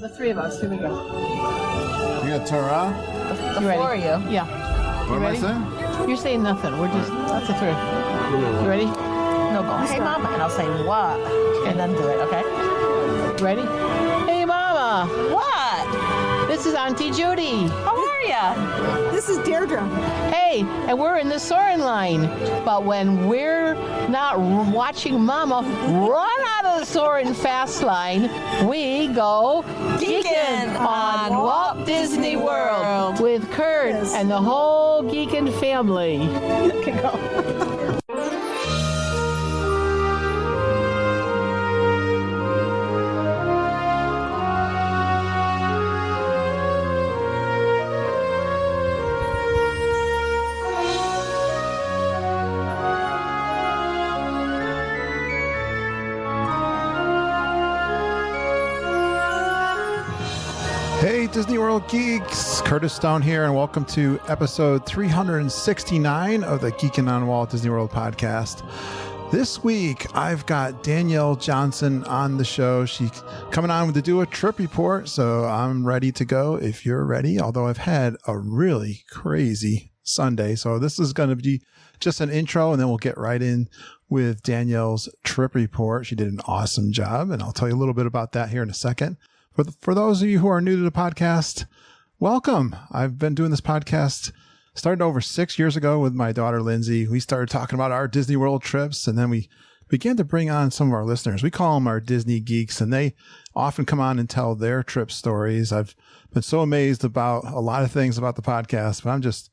The three of us. Here we go. You got Tara? The four of you. Yeah. What am I ready? saying? You're saying nothing. We're just, that's the three. You ready? No, go, hey, Mama. And I'll say, what? And then do it, okay? Ready? Hey, Mama. What? This is Auntie Judy. How are ya? This is Deirdre. Hey, and we're in the soaring line. But when we're not watching Mama run out of the soaring fast line, we go geeking on Walt Disney World with Kurt and the whole geeking family. You can go. Hey, Disney World geeks! Curtis Stone here, and welcome to episode 369 of the Geekin' on Walt Disney World podcast. This week, I've got Danielle Johnson on the show. She's coming on to do a trip report, so I'm ready to go if you're ready, although I've had a really crazy Sunday. So this is going to be just an intro, and then we'll get right in with Danielle's trip report. She did an awesome job, and I'll tell you a little bit about that here in a second. For those of you who are new to the podcast, welcome. I've been doing this podcast, started over 6 years ago with my daughter, Lindsay. We started talking about our Disney World trips, and then we began to bring on some of our listeners. We call them our Disney geeks, and they often come on and tell their trip stories. I've been so amazed about a lot of things about the podcast, but I'm just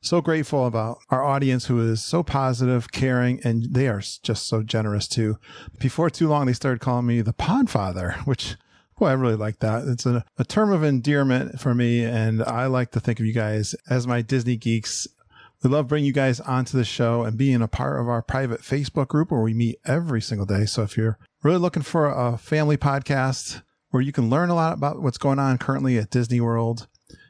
so grateful about our audience who is so positive, caring, and they are just so generous too. Before too long, they started calling me the Podfather, which... Boy, I really like that. It's a term of endearment for me, and I like to think of you guys as my Disney geeks. We love bringing you guys onto the show and being a part of our private Facebook group where we meet every single day. So if you're really looking for a family podcast where you can learn a lot about what's going on currently at Disney World,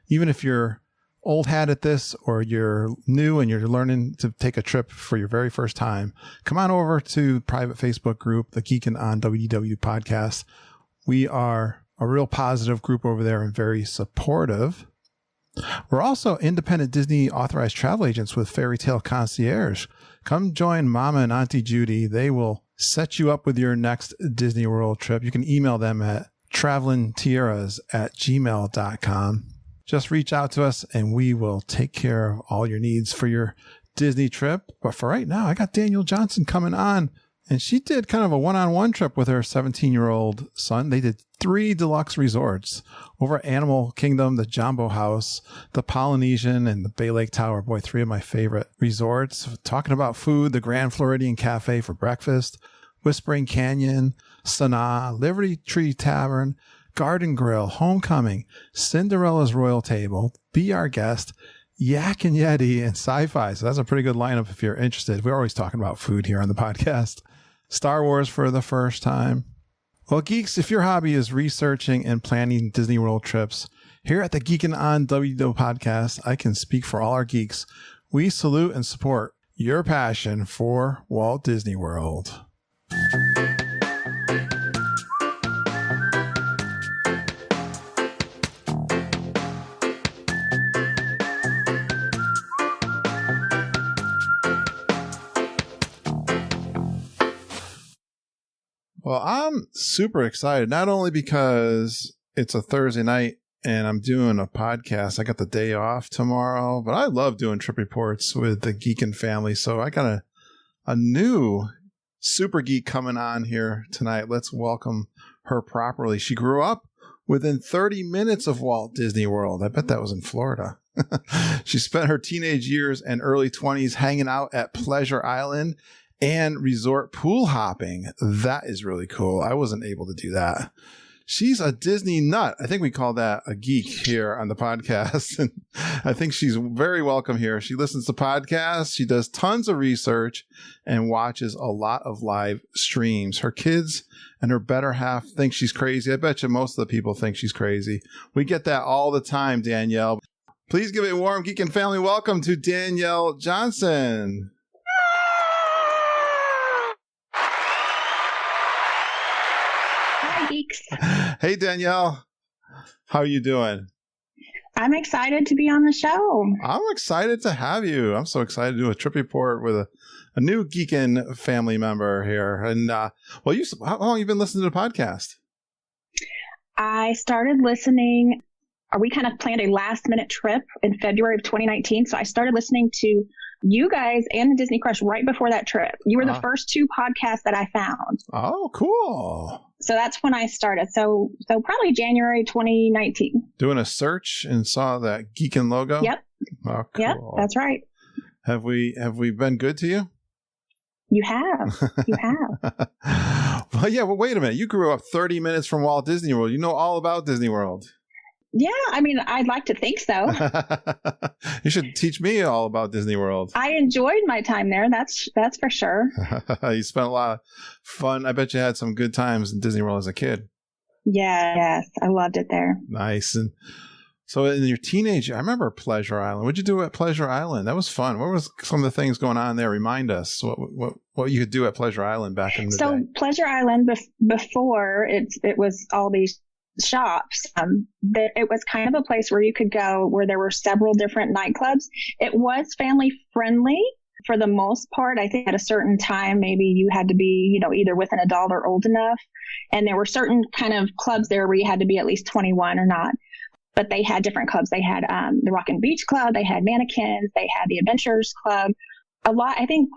even if you're old hat at this or you're new and you're learning to take a trip for your very first time, come on over to private Facebook group, the Geekin' on WDW podcast. We are a real positive group over there and very supportive. We're also independent Disney authorized travel agents with Fairy Tale Concierge. Come join Mama and Auntie Judy. They will set you up with your next Disney World trip. You can email them at travelingtiaras@gmail.com. Just reach out to us and we will take care of all your needs for your Disney trip. But for right now, I got Danielle Johnson coming on. And she did kind of a one-on-one trip with her 17-year-old son. They did 3 deluxe resorts over Animal Kingdom, the Jambo House, the Polynesian, and the Bay Lake Tower. Boy, 3 of my favorite resorts. Talking about food, the Grand Floridian Cafe for breakfast, Whispering Canyon, Sanaa, Liberty Tree Tavern, Garden Grill, Homecoming, Cinderella's Royal Table, Be Our Guest, Yak and Yeti, and Sci-Fi. So that's a pretty good lineup if you're interested. We're always talking about food here on the podcast. Star Wars for the first time. Well, geeks, if your hobby is researching and planning Disney World trips, here at the Geekin' on WDW podcast, I can speak for all our geeks. We salute and support your passion for Walt Disney World. Well, I'm super excited, not only because it's a Thursday night and I'm doing a podcast. I got the day off tomorrow, but I love doing trip reports with the Geekin' family. So I got a new super geek coming on here tonight. Let's welcome her properly. She grew up within 30 minutes of Walt Disney World. I bet that was in Florida. She spent her teenage years and early 20s hanging out at Pleasure Island and resort pool hopping. That is really cool. I wasn't able to do that. She's a Disney nut. I think we call that a geek here on the podcast. And I think she's very welcome here. She listens to podcasts. She does tons of research and watches a lot of live streams. Her kids and her better half think she's crazy. I bet you most of the people think she's crazy. We get that all the time, Danielle. Please give a warm Geekin' family welcome to Danielle Johnson. Hi, geeks. Hey, Danielle. How are you doing? I'm excited to be on the show. I'm excited to have you. I'm so excited to do a trip report with a new Geekin family member here. And how long have you been listening to the podcast? I started listening. We kind of planned a last minute trip in February of 2019. So I started listening to you guys and the Disney Crush right before that trip. You were the first two podcasts that I found. Oh, cool. So that's when I started. So probably January 2019. Doing a search and saw that Geekin logo? Yep. Oh, cool. Yep, that's right. Have we been good to you? You have. You have. Well, wait a minute. You grew up 30 minutes from Walt Disney World. You know all about Disney World. Yeah, I mean, I'd like to think so. You should teach me all about Disney World. I enjoyed my time there. That's for sure. You spent a lot of fun. I bet you had some good times in Disney World as a kid. Yes, I loved it there. Nice. And so in your teenage, I remember Pleasure Island. What'd you do at Pleasure Island? That was fun. What was some of the things going on there? Remind us what you could do at Pleasure Island back in the day. So Pleasure Island, before it was all these shops, it was kind of a place where you could go where there were several different nightclubs. It was family friendly for the most part. I think at a certain time, maybe you had to be, either with an adult or old enough. And there were certain kind of clubs there where you had to be at least 21 or not. But they had different clubs. They had the Rockin' Beach Club. They had Mannequins. They had the Adventurers Club. A lot, I think,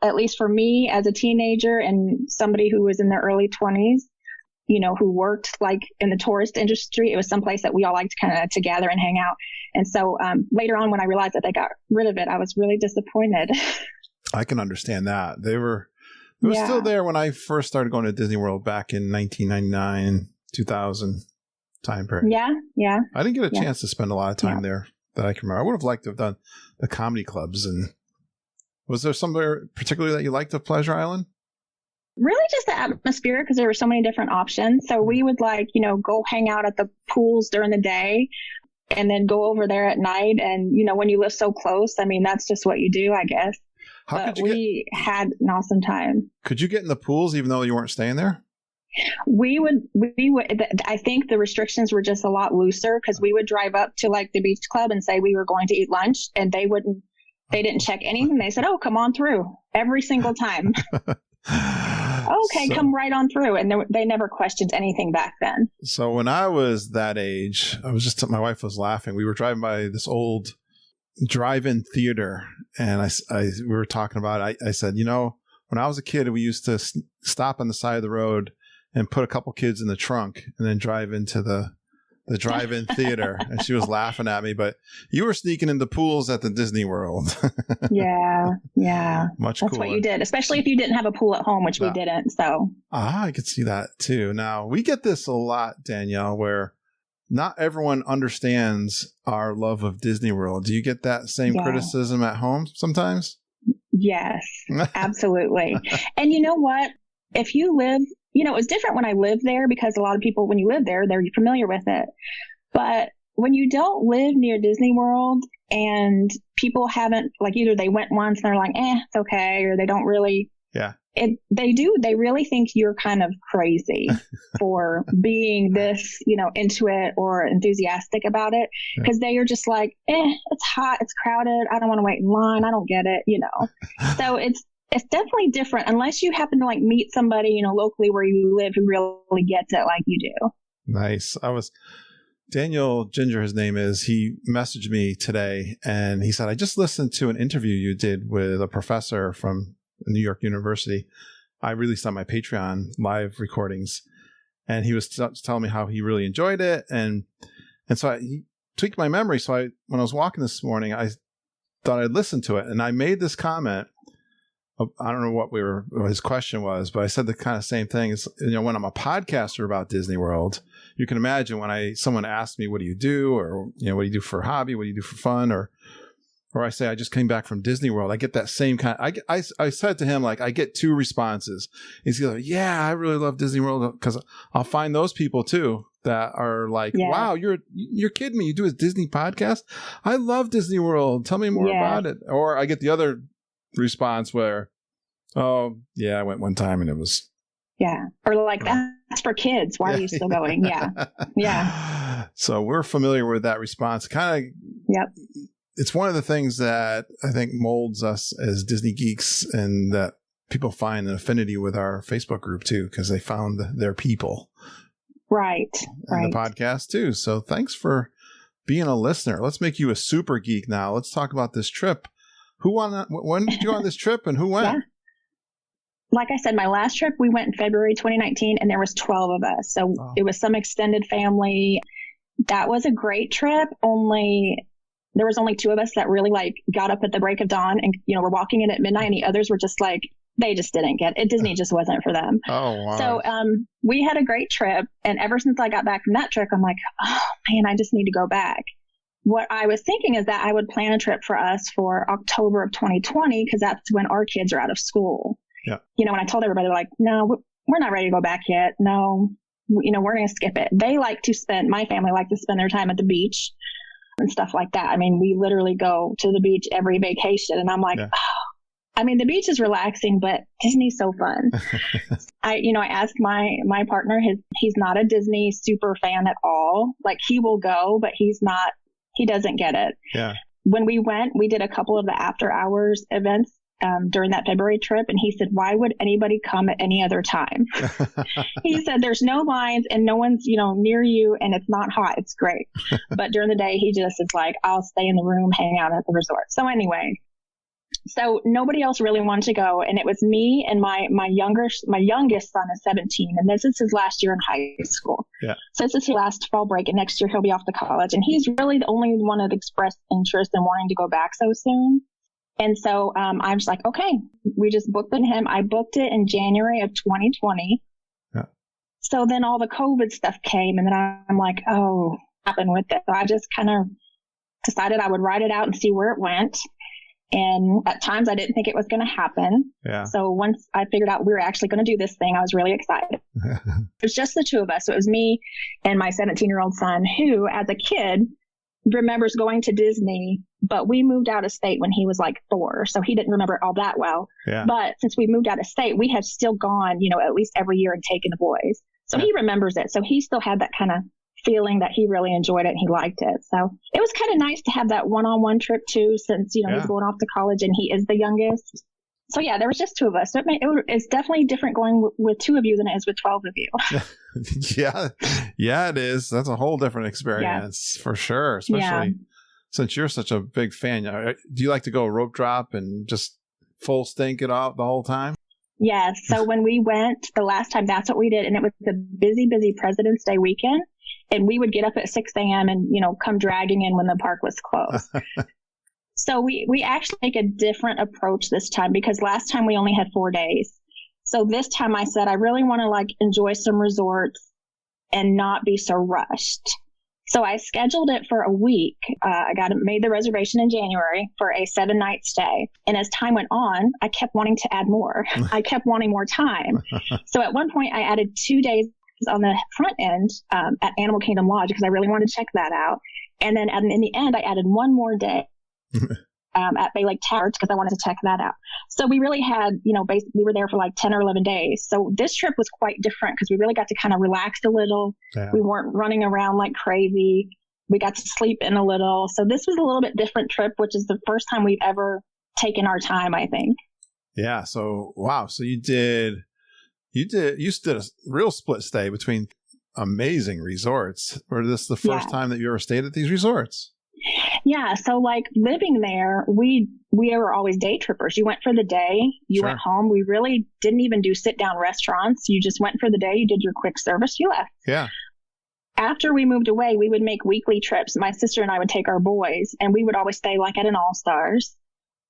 at least for me as a teenager and somebody who was in their early 20s, who worked like in the tourist industry, it was someplace that we all liked kind of to gather and hang out. And so later on, when I realized that they got rid of it, I was really disappointed. I can understand that. They were still there when I first started going to Disney World back in 1999, 2000 time period. Yeah. I didn't get a chance to spend a lot of time there that I can remember. I would have liked to have done the comedy clubs. And was there somewhere particularly that you liked of Pleasure Island? Really just the atmosphere, because there were so many different options. So we would go hang out at the pools during the day and then go over there at night. And, when you live so close, I mean, that's just what you do, I guess. We had an awesome time. Could you get in the pools even though you weren't staying there? We would, I think the restrictions were just a lot looser, because we would drive up to the beach club and say we were going to eat lunch, and they didn't check anything. They said, "Oh, come on through," every single time. Okay, come right on through. And they never questioned anything back then. So when I was that age, my wife was laughing. We were driving by this old drive-in theater, and we were talking about it. I said, when I was a kid, we used to stop on the side of the road and put a couple kids in the trunk and then drive into the drive-in theater. And she was laughing at me, but you were sneaking into pools at the Disney World. Yeah. Much That's cooler. what you did, especially if you didn't have a pool at home, which we didn't. So I could see that too. Now, we get this a lot, Danielle, where not everyone understands our love of Disney World. Do you get that same criticism at home sometimes? Yes, absolutely. And you know what? If you live, it was different when I lived there, because a lot of people, when you live there, they're familiar with it. But when you don't live near Disney World and people haven't, either they went once and they're like, it's okay, or they don't really. Yeah. They really think you're kind of crazy for being this, into it or enthusiastic about it, because they are just like, it's hot, it's crowded, I don't want to wait in line, I don't get it, So it's definitely different unless you happen to meet somebody, locally where you live who really gets it like you do. Nice. Daniel Ginger, his name is, he messaged me today and he said, I just listened to an interview you did with a professor from New York University. I released on my Patreon live recordings, and he was telling me how he really enjoyed it. And so he tweaked my memory. So when I was walking this morning, I thought I'd listen to it. And I made this comment. I don't know what his question was, but I said the kind of same thing. Is, when I'm a podcaster about Disney World, you can imagine when someone asks me, what do you do? Or, what do you do for a hobby? What do you do for fun? Or I say, I just came back from Disney World. I get that same kind. I said to him, I get two responses. He's like, yeah, I really love Disney World, because I'll find those people too that are like, wow, you're kidding me. You do a Disney podcast? I love Disney World. Tell me more about it. Or I get the other response where, oh yeah, I went one time and it was or that's for kids, why are you still going? Yeah So we're familiar with that response. Kind of, Yep. it's one of the things that I think molds us as Disney geeks, and that people find an affinity with our Facebook group too, because they found their people. Right. And the podcast too. So thanks for being a listener. Let's make you a super geek now. Let's talk about this trip. When did you go on this trip, and who went? Yeah. Like I said, my last trip, we went in February 2019, and there was 12 of us. So It was some extended family. That was a great trip. There was only 2 of us that really got up at the break of dawn and, were walking in at midnight, and the others were just they just didn't get it. Disney just wasn't for them. Oh, wow. So, we had a great trip. And ever since I got back from that trip, I'm like, oh man, I just need to go back. What I was thinking is that I would plan a trip for us for October of 2020, because that's when our kids are out of school. Yeah. When I told everybody, they're like, no, we're not ready to go back yet. No, we're going to skip it. My family like to spend their time at the beach and stuff like that. I mean, we literally go to the beach every vacation, and I'm like, the beach is relaxing, but Disney's so fun. I asked my partner, he's not a Disney super fan at all. He will go, but he doesn't get it. Yeah. When we went, we did a couple of the after hours events during that February trip. And he said, why would anybody come at any other time? He said, there's no lines and no one's, near you, and it's not hot. It's great. But during the day, he just is like, I'll stay in the room, hang out at the resort. So anyway, nobody else really wanted to go. And it was me and my youngest son is 17. And this is his last year in high school. Yeah. So this is his last fall break, and next year he'll be off to college. And he's really the only one that expressed interest in wanting to go back so soon. And so I was like, okay, we just booked him. I booked it in January of 2020. Yeah. So then all the COVID stuff came, and then I'm like, oh, what happened with it? So I just kind of decided I would write it out and see where it went. And at times I didn't think it was going to happen. Yeah. So once I figured out we were actually going to do this thing, I was really excited. It was just the 2 of us. So it was me and my 17-year-old son, who as a kid remembers going to Disney, but we moved out of state when he was 4. So he didn't remember it all that well. Yeah. But since we moved out of state, we have still gone, at least every year and taken the boys. So he remembers it. So he still had that kind of feeling that he really enjoyed it and he liked it. So it was kind of nice to have that one-on-one trip too, since, he's going off to college and he is the youngest. So there was just 2 of us. So it's definitely different going with 2 of you than it is with 12 of you. Yeah, it is. That's a whole different experience for sure, especially since you're such a big fan. Do you like to go rope drop and just full stink it off the whole time? Yes. So when we went the last time, that's what we did. And it was a busy President's Day weekend. And we would get up at 6 a.m. and, come dragging in when the park was closed. So we actually take a different approach this time, because last time we only had 4 days. So this time I said, I really want to enjoy some resorts and not be so rushed. So I scheduled it for a week. I made the reservation in January for a 7-night stay. And as time went on, I kept wanting to add more. I kept wanting more time. So at one point I added 2 days on the front end at Animal Kingdom Lodge, because I really wanted to check that out. And then in the end, I added 1 more day at Bay Lake Towers, because I wanted to check that out. So we really had, we were there for 10 or 11 days. So this trip was quite different, because we really got to kind of relax a little. Yeah. We weren't running around like crazy. We got to sleep in a little. So this was a little bit different trip, which is the first time we've ever taken our time, I think. Yeah. So, wow. So you did a real split stay between amazing resorts. Or this the first time that you ever stayed at these resorts? Yeah. So living there, we were always day trippers. You went for the day, you went home. We really didn't even do sit down restaurants. You just went for the day, you did your quick service, you left. Yeah. After we moved away, we would make weekly trips. My sister and I would take our boys, and we would always stay at an All-Stars.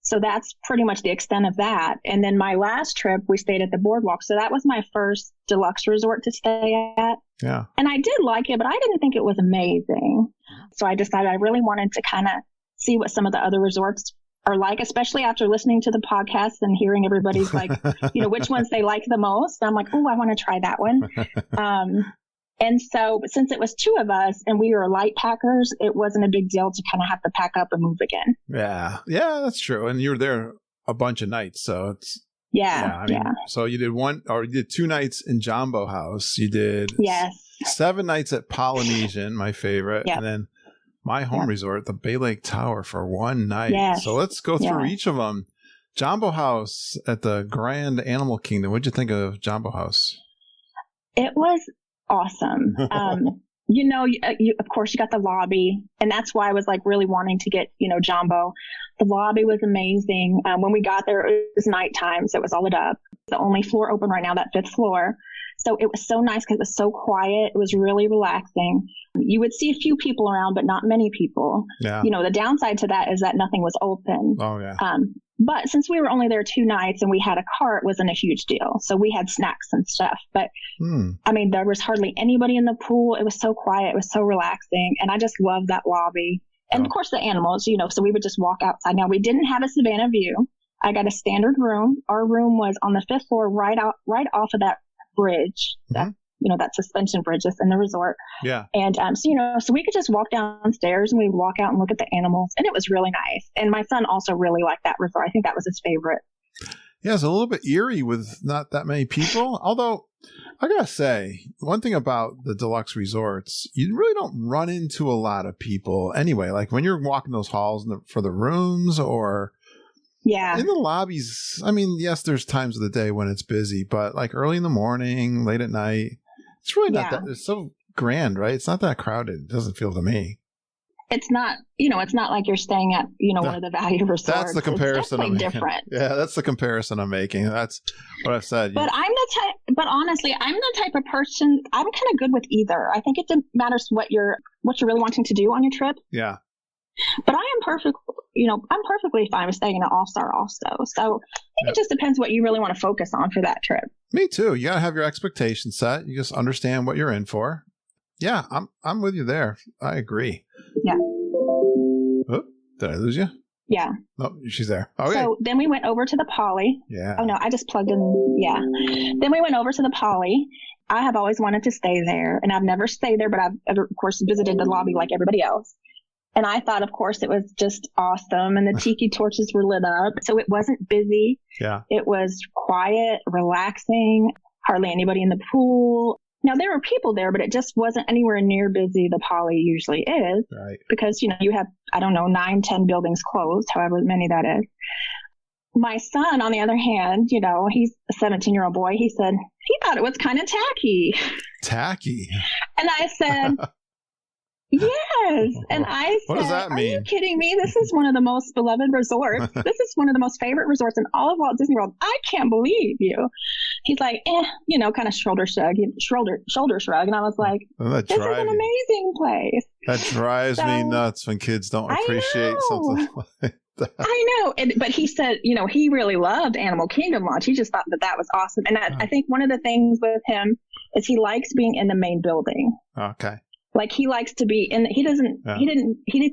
So that's pretty much the extent of that. And then my last trip, we stayed at the Boardwalk. So that was my first deluxe resort to stay at. Yeah. And I did like it, but I didn't think it was amazing. So I decided I really wanted to kind of see what some of the other resorts are like, especially after listening to the podcast and hearing everybody's which ones they like the most. I'm like, oh, I want to try that one. And so since it was 2 of us and we were light packers, it wasn't a big deal to kind of have to pack up and move again. Yeah. Yeah, that's true. And you were there a bunch of nights. So it's. Yeah. So you did 2 nights in Jambo House. You did. Yes. 7 nights at Polynesian, my favorite. Yep. And then my home Yep. resort, the Bay Lake Tower, for 1 night. Yes. So let's go through Yeah. each of them. Jambo House at the Grand Animal Kingdom. What'd you think of Jambo House? It was awesome. Of course, you got the lobby, and that's why I was like really wanting to get, Jambo. The lobby was amazing. When we got there, it was nighttime, so it was all lit up. The only floor open right now, that 5th floor. So it was so nice because it was so quiet. It was really relaxing. You would see a few people around, but not many people. Yeah. The downside to that is that nothing was open. Oh, yeah. But since we were only there 2 nights and we had a cart, it wasn't a huge deal. So we had snacks and stuff. But there was hardly anybody in the pool. It was so quiet. It was so relaxing. And I just loved that lobby. And of course the animals, so we would just walk outside. Now we didn't have a Savannah view. I got a standard room. Our room was on the 5th floor, right off of that bridge, that suspension bridge that's in the resort. Yeah. And so we could just walk downstairs and we would walk out and look at the animals, and it was really nice. And my son also really liked that resort. I think that was his favorite. Yeah, it's a little bit eerie with not that many people. Although I gotta say, one thing about the deluxe resorts, you really don't run into a lot of people anyway. Like when you're walking those halls for the rooms or in the lobbies. I mean, yes, there's times of the day when it's busy, but like early in the morning, late at night, it's really not that. It's so grand, right? It's not that crowded. It doesn't feel to me. It's not, it's not like you're staying at, one of the value resorts. That's the comparison. It's definitely different. Yeah, that's the comparation I'm making. That's what I've said. But honestly, I'm the type of person, I'm kind of good with either. I think it matters what you're really wanting to do on your trip. Yeah. But I'm perfectly fine with staying in an all-star also. So I think it just depends what you really want to focus on for that trip. Me too. You got to have your expectations set. You just understand what you're in for. Yeah, I'm with you there. I agree. Yeah. Oh, did I lose you? Yeah. No, she's there. Okay. So then we went over to the Poly. Yeah. Oh no, I just plugged in. Yeah. Then we went over to the Poly. I have always wanted to stay there, and I've never stayed there, but I've of course visited the lobby like everybody else. And I thought, of course, it was just awesome. And the tiki torches were lit up. So it wasn't busy. Yeah. It was quiet, relaxing, hardly anybody in the pool. Now, there were people there, but it just wasn't anywhere near busy the Poly usually is. Right. Because, you have, 9, 10 buildings closed, however many that is. My son, on the other hand, he's a 17-year-old boy. He said he thought it was kind of tacky. Tacky? And I said... Yes. And I said, what does that mean? Are you kidding me? This is one of the most beloved resorts. This is one of the most favorite resorts in all of Walt Disney World. I can't believe you. He's like, kind of shoulder shrug. And I was like, this is an amazing place. That drives me nuts when kids don't appreciate something like that. I know. But he said, he really loved Animal Kingdom Lodge. He just thought that was awesome. And I think one of the things with him is he likes being in the main building. Okay. Like he likes to be in, he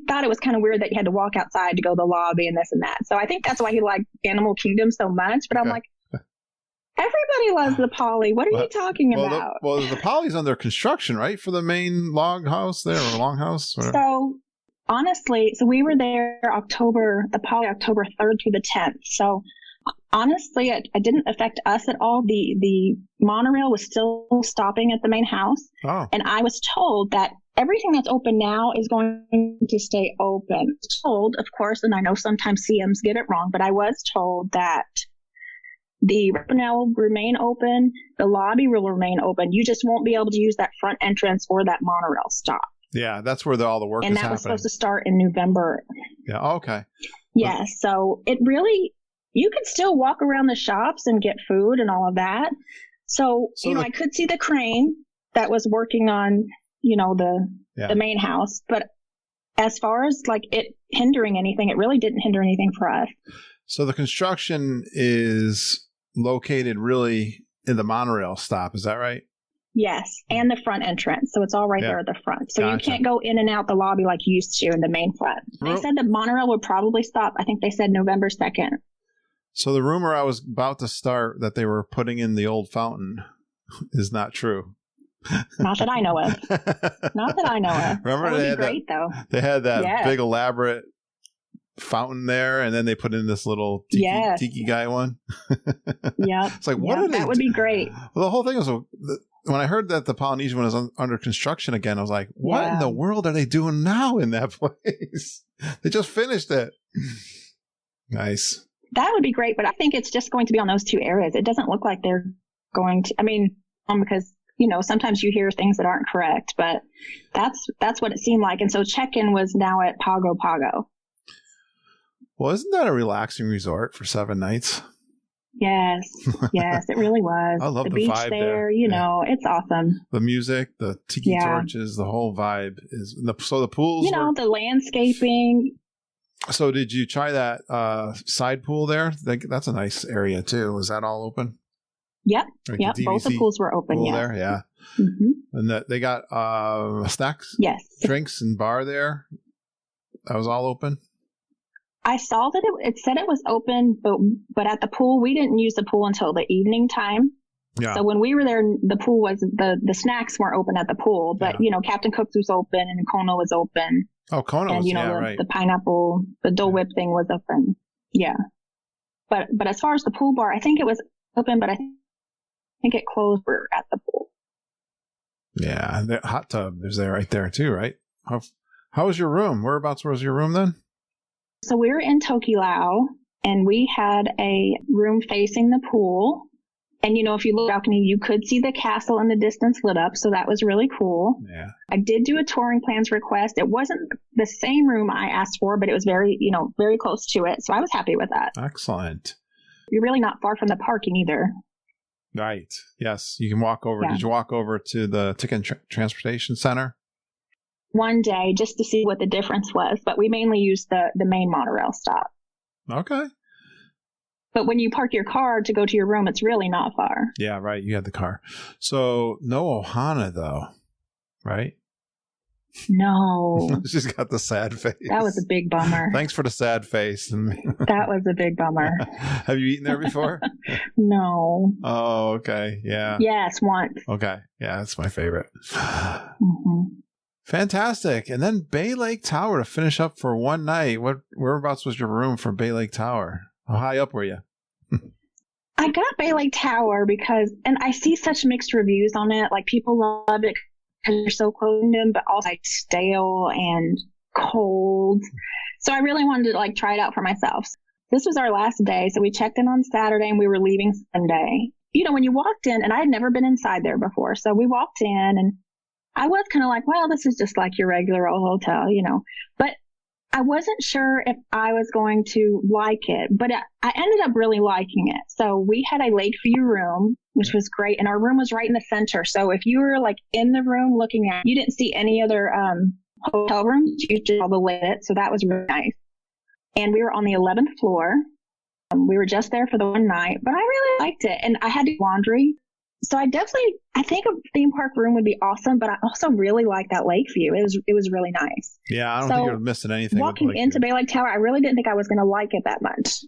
thought it was kind of weird that you had to walk outside to go to the lobby and this and that. So I think that's why he liked Animal Kingdom so much. But I'm like, everybody loves the Poly. What are you talking about? The Poly's under construction, right? For the main log house there or longhouse? Whatever. So honestly, we were there the Poly October 3rd through the 10th. So honestly, it didn't affect us at all. The monorail was still stopping at the main house. Oh. And I was told that everything that's open now is going to stay open. Told, of course, and I know sometimes CMs get it wrong, but I was told that the monorail will remain open, the lobby will remain open. You just won't be able to use that front entrance or that monorail stop. Yeah, that's where all the work is happening. And that was supposed to start in November. Yeah, okay. Yeah, so it really... You could still walk around the shops and get food and all of that. So I could see the crane that was working on, the main house. But as far as like it hindering anything, it really didn't hinder anything for us. So the construction is located really in the monorail stop. Is that right? Yes. And the front entrance. So it's all right there at the front. So you can't go in and out the lobby like you used to in the main front. They said the monorail would probably stop. I think they said November 2nd. So the rumor I was about to start that they were putting in the old fountain is not true. Not that I know of. Not that I know of. Remember that would be great, though. They had that big elaborate fountain there, and then they put in this little tiki guy one. Yeah. It's like, what are they? That would be great. Well, the whole thing was when I heard that the Polynesian was under construction again, I was like, what in the world are they doing now in that place? They just finished it. Nice. That would be great, but I think it's just going to be on those two areas. It doesn't look like they're going to, because, sometimes you hear things that aren't correct, but that's what it seemed like. And so check-in was now at Pago Pago. Well, isn't that a relaxing resort for 7 nights? Yes, it really was. I love the beach vibe there. It's awesome. The music, the tiki torches, the whole vibe is. So the pools. The landscaping. So did you try that side pool there? That's a nice area too. Was that all open? Yep. Like yep. Both the pools were open. Pool there, yeah. Mm-hmm. And that they got snacks, drinks, and bar there. That was all open. I saw that it said it was open, but at the pool, we didn't use the pool until the evening time. Yeah. So when we were there, the pool was the snacks weren't open at the pool, but Captain Cook's was open and Kona was open. Oh, Kona and was right. The pineapple, the Dole Whip thing was open. Yeah. But as far as the pool bar, I think it was open, but I think it closed at the pool. Yeah, the hot tub is there right there too, right? How was your room? Whereabouts was your room then? So we were in Tokelau, and we had a room facing the pool. And, if you look balcony, you could see the castle in the distance lit up. So that was really cool. Yeah. I did do a touring plans request. It wasn't the same room I asked for, but it was very, very close to it. So I was happy with that. Excellent. You're really not far from the parking either. Right. Yes. You can walk over. Yeah. Did you walk over to the Ticket Transportation Center? One day just to see what the difference was, but we mainly used the main monorail stop. Okay. But when you park your car to go to your room, it's really not far. Yeah, right. You had the car. So no Ohana though, right? No. She's got the sad face. That was a big bummer. Thanks for the sad face. That was a big bummer. Have you eaten there before? No. Oh, okay. Yeah. Yes, once. Okay. Yeah, that's my favorite. Mm-hmm. Fantastic. And then Bay Lake Tower to finish up for one night. Whereabouts was your room for Bay Lake Tower? How high up were you? I got Bay Lake Tower and I see such mixed reviews on it. Like people love it because you're so close to them, but also like stale and cold. So I really wanted to try it out for myself. This was our last day. So we checked in on Saturday and we were leaving Sunday. When you walked in, and I had never been inside there before. So we walked in and I was kind of like, well, this is just like your regular old hotel, but I wasn't sure if I was going to like it, but I ended up really liking it. So we had a Lakeview room, which was great. And our room was right in the center. So if you were in the room looking at, you didn't see any other hotel rooms. You just saw the lit. So that was really nice. And we were on the 11th floor. We were just there for the one night, but I really liked it. And I had to do laundry. So I think a theme park room would be awesome, but I also really like that Lakeview. It was really nice. Yeah, I don't think you're missing anything. Walking into Bay Lake Tower, I really didn't think I was going to like it that much.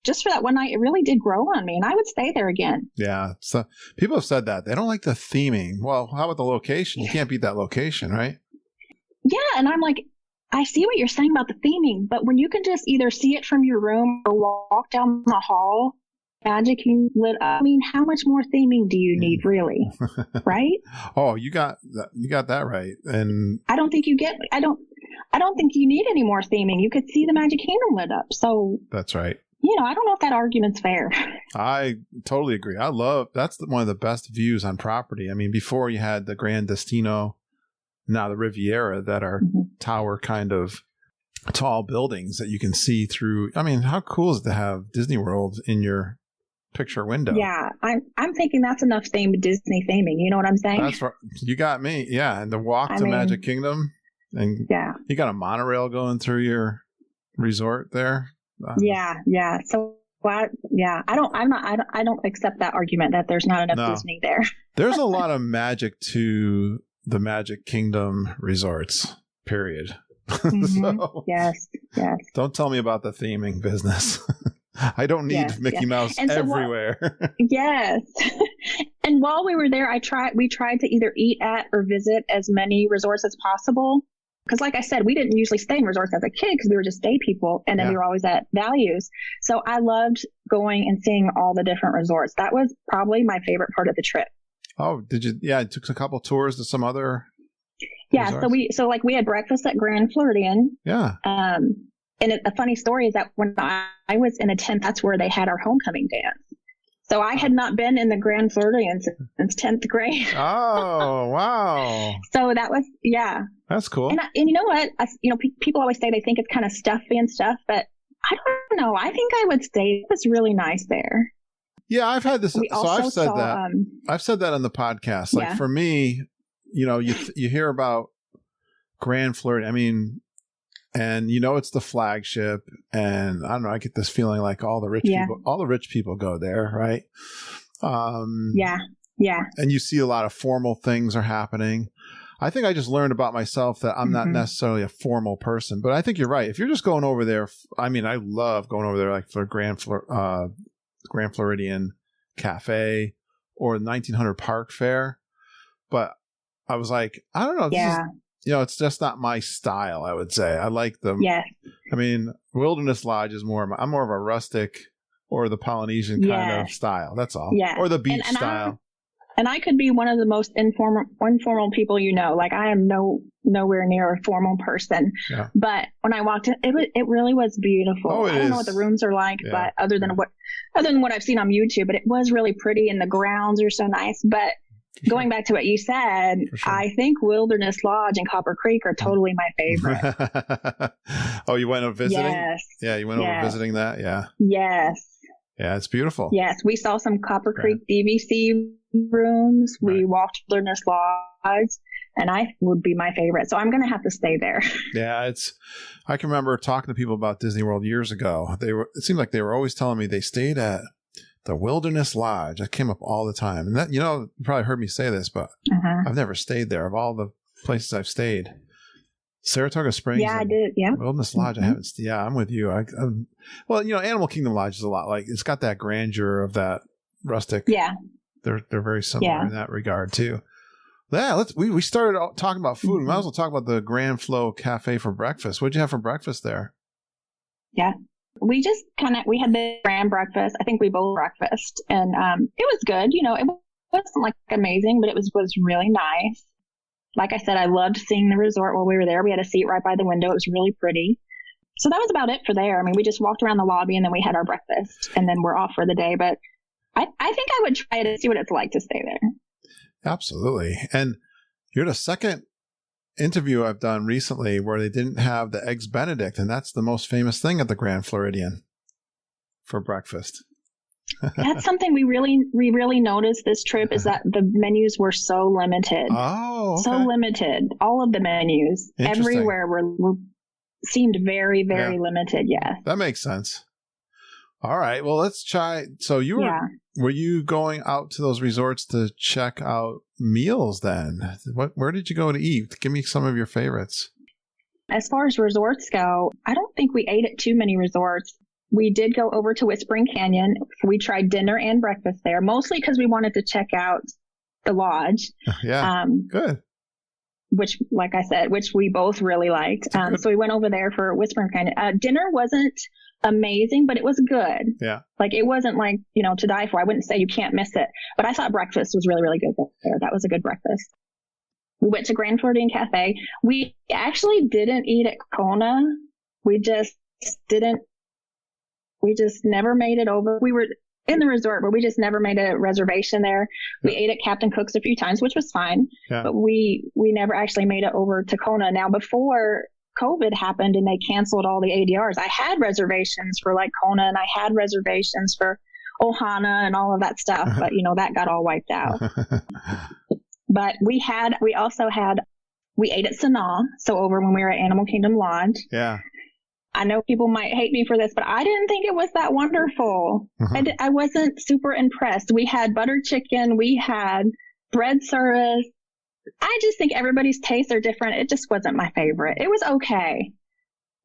Just for that one night, it really did grow on me, and I would stay there again. Yeah, so people have said that. They don't like the theming. Well, how about the location? You can't beat that location, right? Yeah, and I'm like, I see what you're saying about the theming, but when you can just either see it from your room or walk down the hall, Magic Kingdom lit up. I mean, how much more theming do you need, really? Right? Oh, you got that right. And I don't think you need any more theming. You could see the Magic Kingdom lit up. So that's right. I don't know if that argument's fair. I totally agree. That's one of the best views on property. I mean, before you had the Grand Destino, now the Riviera, that are tower kind of tall buildings that you can see through. I mean, how cool is it to have Disney World in your picture window? Yeah, I'm thinking that's enough Disney theming. You know what I'm saying? That's right. You got me. Yeah, and the walk to Magic Kingdom, and you got a monorail going through your resort there. Yeah. So what? Yeah, I don't accept that argument that there's not enough Disney there. There's a lot of magic to the Magic Kingdom resorts. Period. So, yes. Don't tell me about the theming business. I don't need Mickey Mouse everywhere. Yes. And while we were there, we tried to either eat at or visit as many resorts as possible. Because like I said, we didn't usually stay in resorts as a kid because we were just day people. And then we were always at Values. So I loved going and seeing all the different resorts. That was probably my favorite part of the trip. Oh, did you? Yeah, I took a couple tours to some other. Yeah, resorts. so we had breakfast at Grand Floridian. Yeah. And a funny story is that when I was in a tent, that's where they had our homecoming dance. So I had not been in the Grand Floridian since 10th grade. Oh, wow. So that was, yeah. That's cool. And you know what? People always say they think it's kind of stuffy and stuff, but I don't know. I think I would say it was really nice there. Yeah, I've had this. We So I've said saw, that. I've said that on the podcast. Like for me, you hear about Grand Floridian. I mean, and it's the flagship, and I don't know. I get this feeling like all the rich people go there, right? Yeah. And you see a lot of formal things are happening. I think I just learned about myself that I'm not necessarily a formal person, but I think you're right. If you're just going over there, I mean, I love going over there like for Grand Floridian Cafe or 1900 Park Fair. But I was like, I don't know. It's just not my style, I would say. I like them. Yeah. I mean, Wilderness Lodge is I'm more of a rustic or the Polynesian kind of style. That's all. Yeah. Or the beach style. And I could be one of the most informal people Like I am nowhere near a formal person. Yeah. But when I walked in, it really was beautiful. Oh, I don't know what the rooms are like, but other than what I've seen on YouTube, but it was really pretty and the grounds are so nice. But going back to what you said, I think Wilderness Lodge and Copper Creek are totally my favorite. Oh, you went over visiting? Yes. Yeah, you went over visiting that? Yeah. Yes. Yeah, it's beautiful. Yes, we saw some Copper Creek DVC rooms. We walked Wilderness Lodge, and I would be my favorite. So I'm going to have to stay there. Yeah, I can remember talking to people about Disney World years ago. It seemed like they were always telling me they stayed at the Wilderness Lodge. That came up all the time. And that, you probably heard me say this, but I've never stayed there. Of all the places I've stayed, Saratoga Springs. Yeah, I did. Yeah. Wilderness Lodge. I haven't. Yeah, I'm with you. Well, Animal Kingdom Lodge is a lot like, it's got that grandeur of that rustic. Yeah. They're very similar in that regard too. Yeah, we started talking about food. We might as well talk about the Grand Flow Cafe for breakfast. What'd you have for breakfast there? Yeah. We just we had the grand breakfast. I think we both breakfast, and it was good. It wasn't like amazing, but it was really nice. Like I said, I loved seeing the resort while we were there. We had a seat right by the window. It was really pretty. So that was about it for there. I mean, we just walked around the lobby and then we had our breakfast and then we're off for the day. But I think I would try to see what it's like to stay there. Absolutely. And you're the second interview I've done recently where they didn't have the Eggs Benedict. And that's the most famous thing at the Grand Floridian for breakfast. That's something we really noticed this trip is that the menus were so limited. Oh, okay. So limited. All of the menus everywhere seemed very, very limited. Yeah. That makes sense. All right. Well, let's try. So were you going out to those resorts to check out meals then? Where did you go to eat? Give me some of your favorites. As far as resorts go, I don't think we ate at too many resorts. We did go over to Whispering Canyon. We tried dinner and breakfast there, mostly because we wanted to check out the lodge. Yeah, good. Which, like I said, we both really liked. So we went over there for Whispering Canyon. Dinner wasn't amazing, but it was good. Yeah. Like, it wasn't like, to die for. I wouldn't say you can't miss it. But I thought breakfast was really, really good there. That was a good breakfast. We went to Grand Floridian Cafe. We actually didn't eat at Kona. We just never made it over. We were in the resort, but we just never made a reservation there. We ate at Captain Cook's a few times, which was fine, but we never actually made it over to Kona. Now, before COVID happened and they canceled all the ADRs, I had reservations for like Kona and I had reservations for Ohana and all of that stuff, but that got all wiped out. But we ate at Sanaa, so over when we were at Animal Kingdom Lodge. Yeah. I know people might hate me for this, but I didn't think it was that wonderful. I wasn't super impressed. We had butter chicken. We had bread service. I just think everybody's tastes are different. It just wasn't my favorite. It was okay.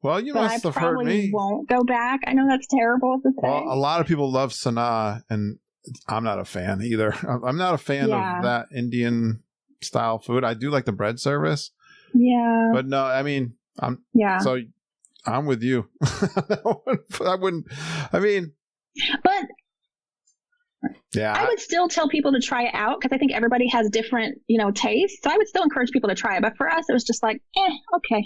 Well, you must have heard me. I probably won't go back. I know that's terrible to say. Well, a lot of people love Sanaa, and I'm not a fan either. I'm not a fan of that Indian style food. I do like the bread service. Yeah. But no, I mean, so I'm with you. I wouldn't, I mean. But Yeah. I would still tell people to try it out because I think everybody has different, tastes. So I would still encourage people to try it. But for us, it was just like, okay,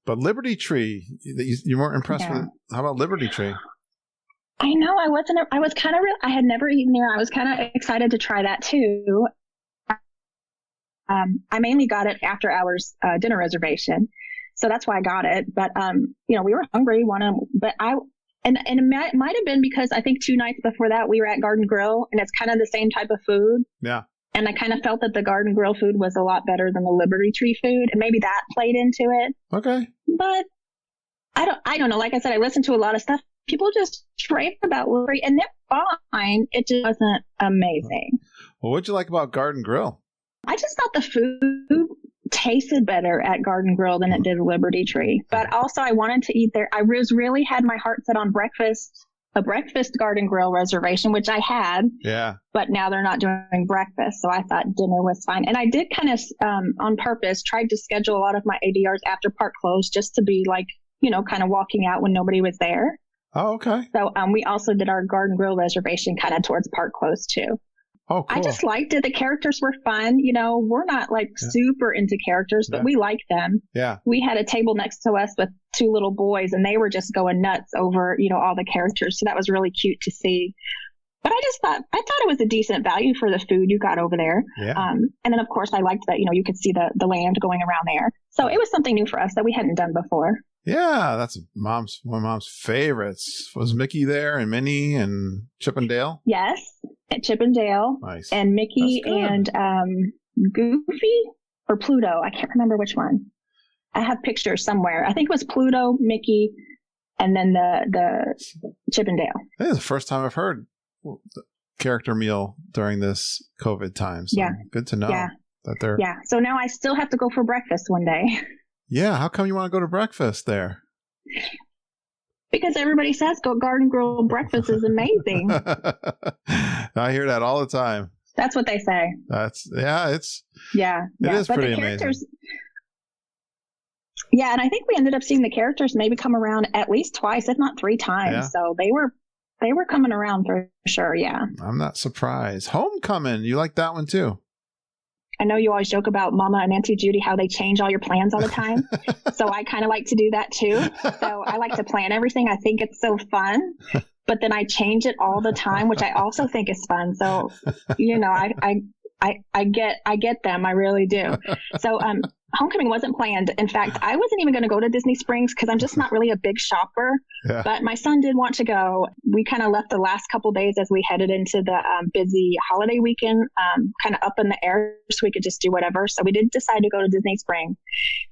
But Liberty Tree, you weren't impressed with it. How about Liberty Tree? I know I wasn't. I was kind of. I had never eaten there. I was kind of excited to try that too. I mainly got it after hours dinner reservation, so that's why I got it. But we were hungry. And it might have been because I think 2 nights before that we were at Garden Grill, and it's kind of the same type of food. Yeah. And I kind of felt that the Garden Grill food was a lot better than the Liberty Tree food, and maybe that played into it. Okay. But I don't know. Like I said, I listened to a lot of stuff. People just rave about Liberty, and they're fine. It just wasn't amazing. Well, what'd you like about Garden Grill? I just thought the food tasted better at Garden Grill than it did Liberty Tree. But also I wanted to eat there. I really had my heart set on a breakfast Garden Grill reservation, which I had. Yeah. But now they're not doing breakfast. So I thought dinner was fine. And I did kind of, on purpose, tried to schedule a lot of my ADRs after park closed just to be like, kind of walking out when nobody was there. Oh, okay. So we also did our Garden Grill reservation kind of towards park close too. Oh, cool. I just liked it. The characters were fun. We're not super into characters, but we like them. Yeah. We had a table next to us with 2 little boys, and they were just going nuts over, all the characters. So that was really cute to see. But I thought it was a decent value for the food you got over there. Yeah. And then of course I liked that, you could see the land going around there. So it was something new for us that we hadn't done before. Yeah, that's one of Mom's favorites. Was Mickey there and Minnie and Chip and Dale? Yes, at Chip and Dale. Nice. And Mickey and Goofy or Pluto. I can't remember which one. I have pictures somewhere. I think it was Pluto, Mickey, and then the Chip and Dale. This is the first time I've heard the character meal during this COVID time. So good to know that they're... Yeah, so now I still have to go for breakfast one day. Yeah, how come you want to go to breakfast there? Because everybody says go Garden Grill breakfast is amazing. I hear that all the time. That's what they say. It is but pretty the characters, amazing. Yeah, and I think we ended up seeing the characters maybe come around at least twice, if not 3 times. Yeah. So they were coming around for sure. Yeah. I'm not surprised. Homecoming, you like that one too? I know you always joke about Mama and Auntie Judy, how they change all your plans all the time. So I kind of like to do that too. So I like to plan everything. I think it's so fun, but then I change it all the time, which I also think is fun. So, I get them. I really do. So, Homecoming wasn't planned. In fact, I wasn't even going to go to Disney Springs because I'm just not really a big shopper. Yeah. But my son did want to go. We kind of left the last couple days as we headed into the busy holiday weekend, kind of up in the air, so we could just do whatever. So we did decide to go to Disney Springs,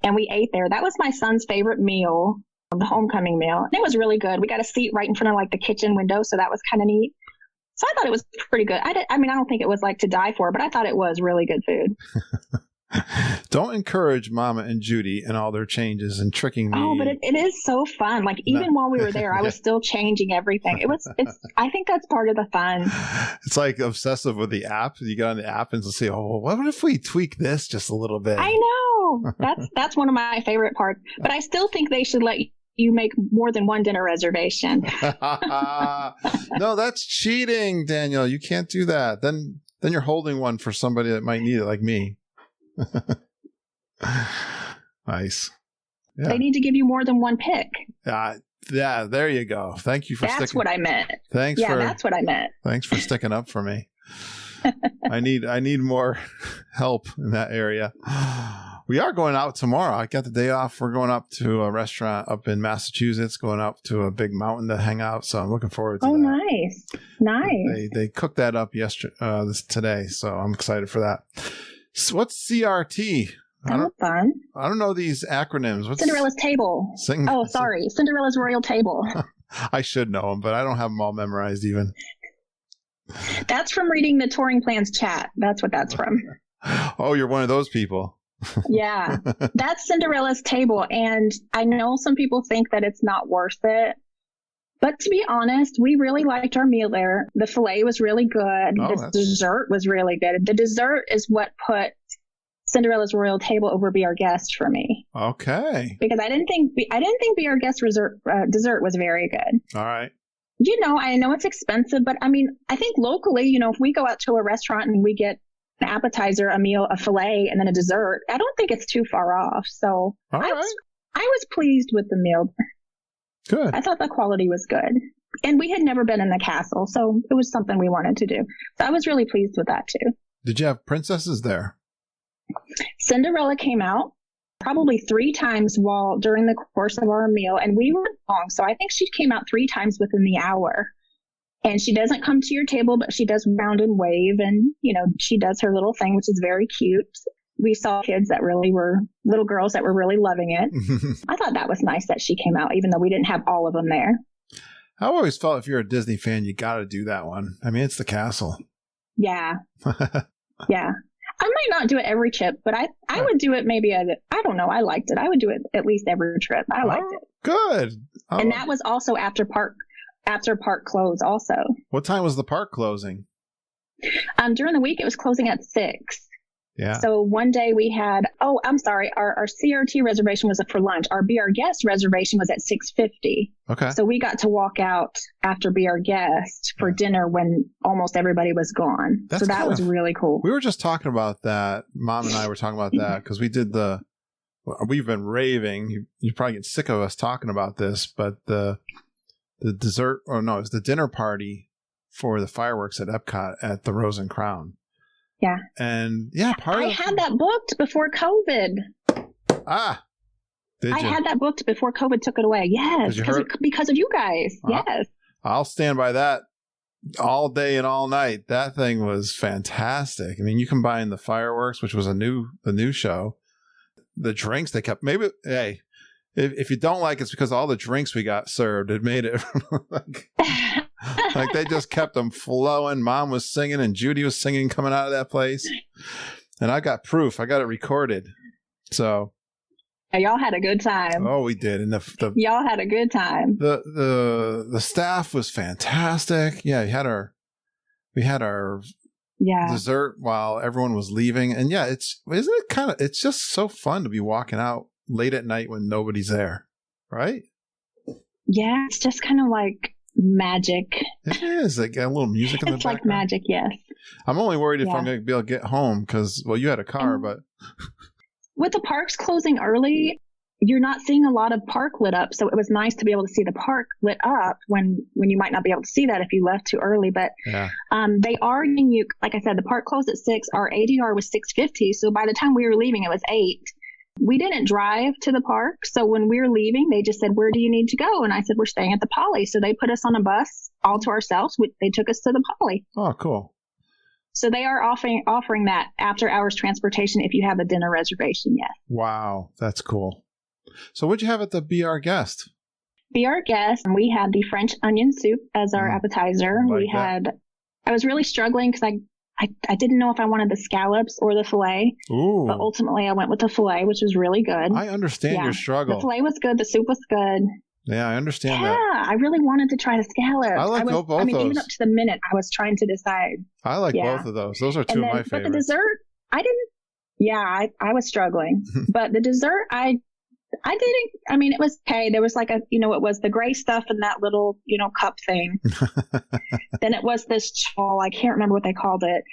and we ate there. That was my son's favorite meal, the Homecoming meal. And it was really good. We got a seat right in front of the kitchen window, so that was kind of neat. So I thought it was pretty good. I don't think it was to die for, but I thought it was really good food. Don't encourage Mama and Judy and all their changes and tricking me. Oh, but it is so fun. Even while we were there, I was still changing everything. I think that's part of the fun. It's like obsessive with the app. You get on the app and say, oh, what if we tweak this just a little bit? I know. That's one of my favorite parts. But I still think they should let you make more than one dinner reservation. No, that's cheating, Danielle. You can't do that. Then you're holding one for somebody that might need it, like me. Nice. Yeah. They need to give you more than one pick. Yeah, there you go. Thank you for sticking. That's what I meant. That's what I meant. Thanks for sticking up for me. I need more help in that area. We are going out tomorrow. I got the day off. We're going up to a restaurant up in Massachusetts, going up to a big mountain to hang out. So I'm looking forward to that. Oh, nice. They cooked that up today. So I'm excited for that. So what's CRT? Fun. I don't know these acronyms. What's Cinderella's Table. Cinderella's Royal Table. I should know them, but I don't have them all memorized even. That's from reading the Touring Plans chat. That's what that's from. Oh, you're one of those people. Yeah, that's Cinderella's Table. And I know some people think that it's not worth it. But to be honest, we really liked our meal there. The filet was really good. The dessert was really good. The dessert is what put Cinderella's Royal Table over Be Our Guest for me. Okay. Because I didn't think Be Our Guest dessert was very good. All right. I know it's expensive, but I mean, I think locally, if we go out to a restaurant and we get an appetizer, a meal, a filet, and then a dessert, I don't think it's too far off. So I was pleased with the meal. Good. I thought the quality was good. And we had never been in the castle, so it was something we wanted to do. So I was really pleased with that too. Did you have princesses there? Cinderella came out probably 3 times during the course of our meal, and we were long. So I think she came out 3 times within the hour. And she doesn't come to your table, but she does round and wave, and she does her little thing, which is very cute. We saw kids that really were little girls that were really loving it. I thought that was nice that she came out, even though we didn't have all of them there. I always felt if you're a Disney fan, you got to do that one. I mean, it's the castle. Yeah. Yeah. I might not do it every trip, but I would do it maybe I don't know. I liked it. I would do it at least every trip. I liked it. Good. And that was also after park close also. What time was the park closing? During the week, it was closing at 6. Yeah. So one day we had, I'm sorry, our CRT reservation was for lunch. Our Be Our Guest reservation was at 6:50. Okay. So we got to walk out after Be Our Guest for dinner when almost everybody was gone. So that was really cool. We were just talking about that. Mom and I were talking about that because we've been raving. You probably get sick of us talking about this, but the dessert, it was the dinner party for the fireworks at Epcot at the Rose and Crown. Yeah. And I had that booked before COVID. Did you? I had that booked before COVID took it away. Yes. Because of you guys. Yes. I'll stand by that all day and all night. That thing was fantastic. I mean, you combine the fireworks, which was the new show, the drinks they kept. Maybe, hey, if you don't like it, it's because all the drinks we got served, it made it like they just kept them flowing. Mom was singing and Judy was singing coming out of that place. And I got proof. I got it recorded. So y'all had a good time. Oh, we did. And y'all had a good time. The staff was fantastic. Yeah, we had our dessert while everyone was leaving. And yeah, it's just so fun to be walking out late at night when nobody's there, right? Yeah, it's just kind of like magic. It is. Like a little music in the background. It's like magic, yes. I'm only worried if I'm going to be able to get home because, you had a car, but with the parks closing early, you're not seeing a lot of park lit up. So it was nice to be able to see the park lit up when you might not be able to see that if you left too early. But they are giving you, like I said, the park closed at 6. Our ADR was $6.50. So by the time we were leaving, it was 8. We didn't drive to the park. So when we were leaving, they just said, "Where do you need to go?" And I said, "We're staying at the Poly." So they put us on a bus all to ourselves. They took us to the Poly. Oh, cool. So they are offering that after hours transportation if you have a dinner reservation, yes. Wow, that's cool. So what'd you have at the Be Our Guest? Be Our Guest, we had the French onion soup as our appetizer. I was really struggling because I didn't know if I wanted the scallops or the filet. Ooh. But ultimately I went with the filet, which was really good. I understand your struggle. The filet was good. The soup was good. Yeah, I understand that. Yeah, I really wanted to try the scallops. I like both those. Even up to the minute, I was trying to decide. I like both of those. Those are two of my favorites. But the dessert, I didn't. Yeah, I was struggling. But the dessert, I didn't. I mean, it was okay. There was like it was the gray stuff in that little, cup thing. Then it was this chawl. I can't remember what they called it.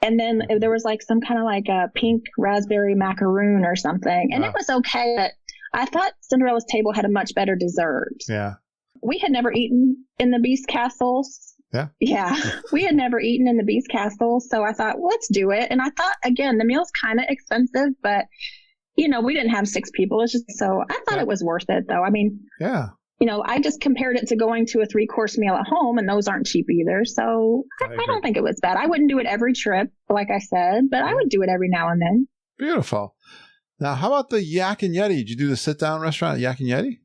And then there was like some kind of like a pink raspberry macaroon or something. And it was okay, but I thought Cinderella's table had a much better dessert. Yeah. We had never eaten in the Beast Castles. Yeah. Yeah. We had never eaten in the Beast Castle. So I thought, let's do it. And I thought, again, the meal's kind of expensive, but, we didn't have 6 people. It's just so I thought it was worth it, though. I mean, yeah. I just compared it to going to a 3-course meal at home, and those aren't cheap either. So I don't think it was bad. I wouldn't do it every trip, like I said, but I would do it every now and then. Beautiful. Now, how about the Yak and Yeti? Did you do the sit-down restaurant at Yak and Yeti?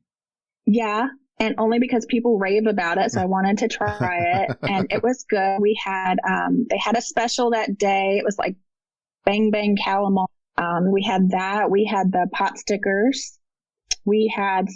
Yeah, and only because people rave about it, so I wanted to try it, and it was good. We had they had a special that day. It was like Bang Bang Calamari. We had that. We had the pot stickers. We had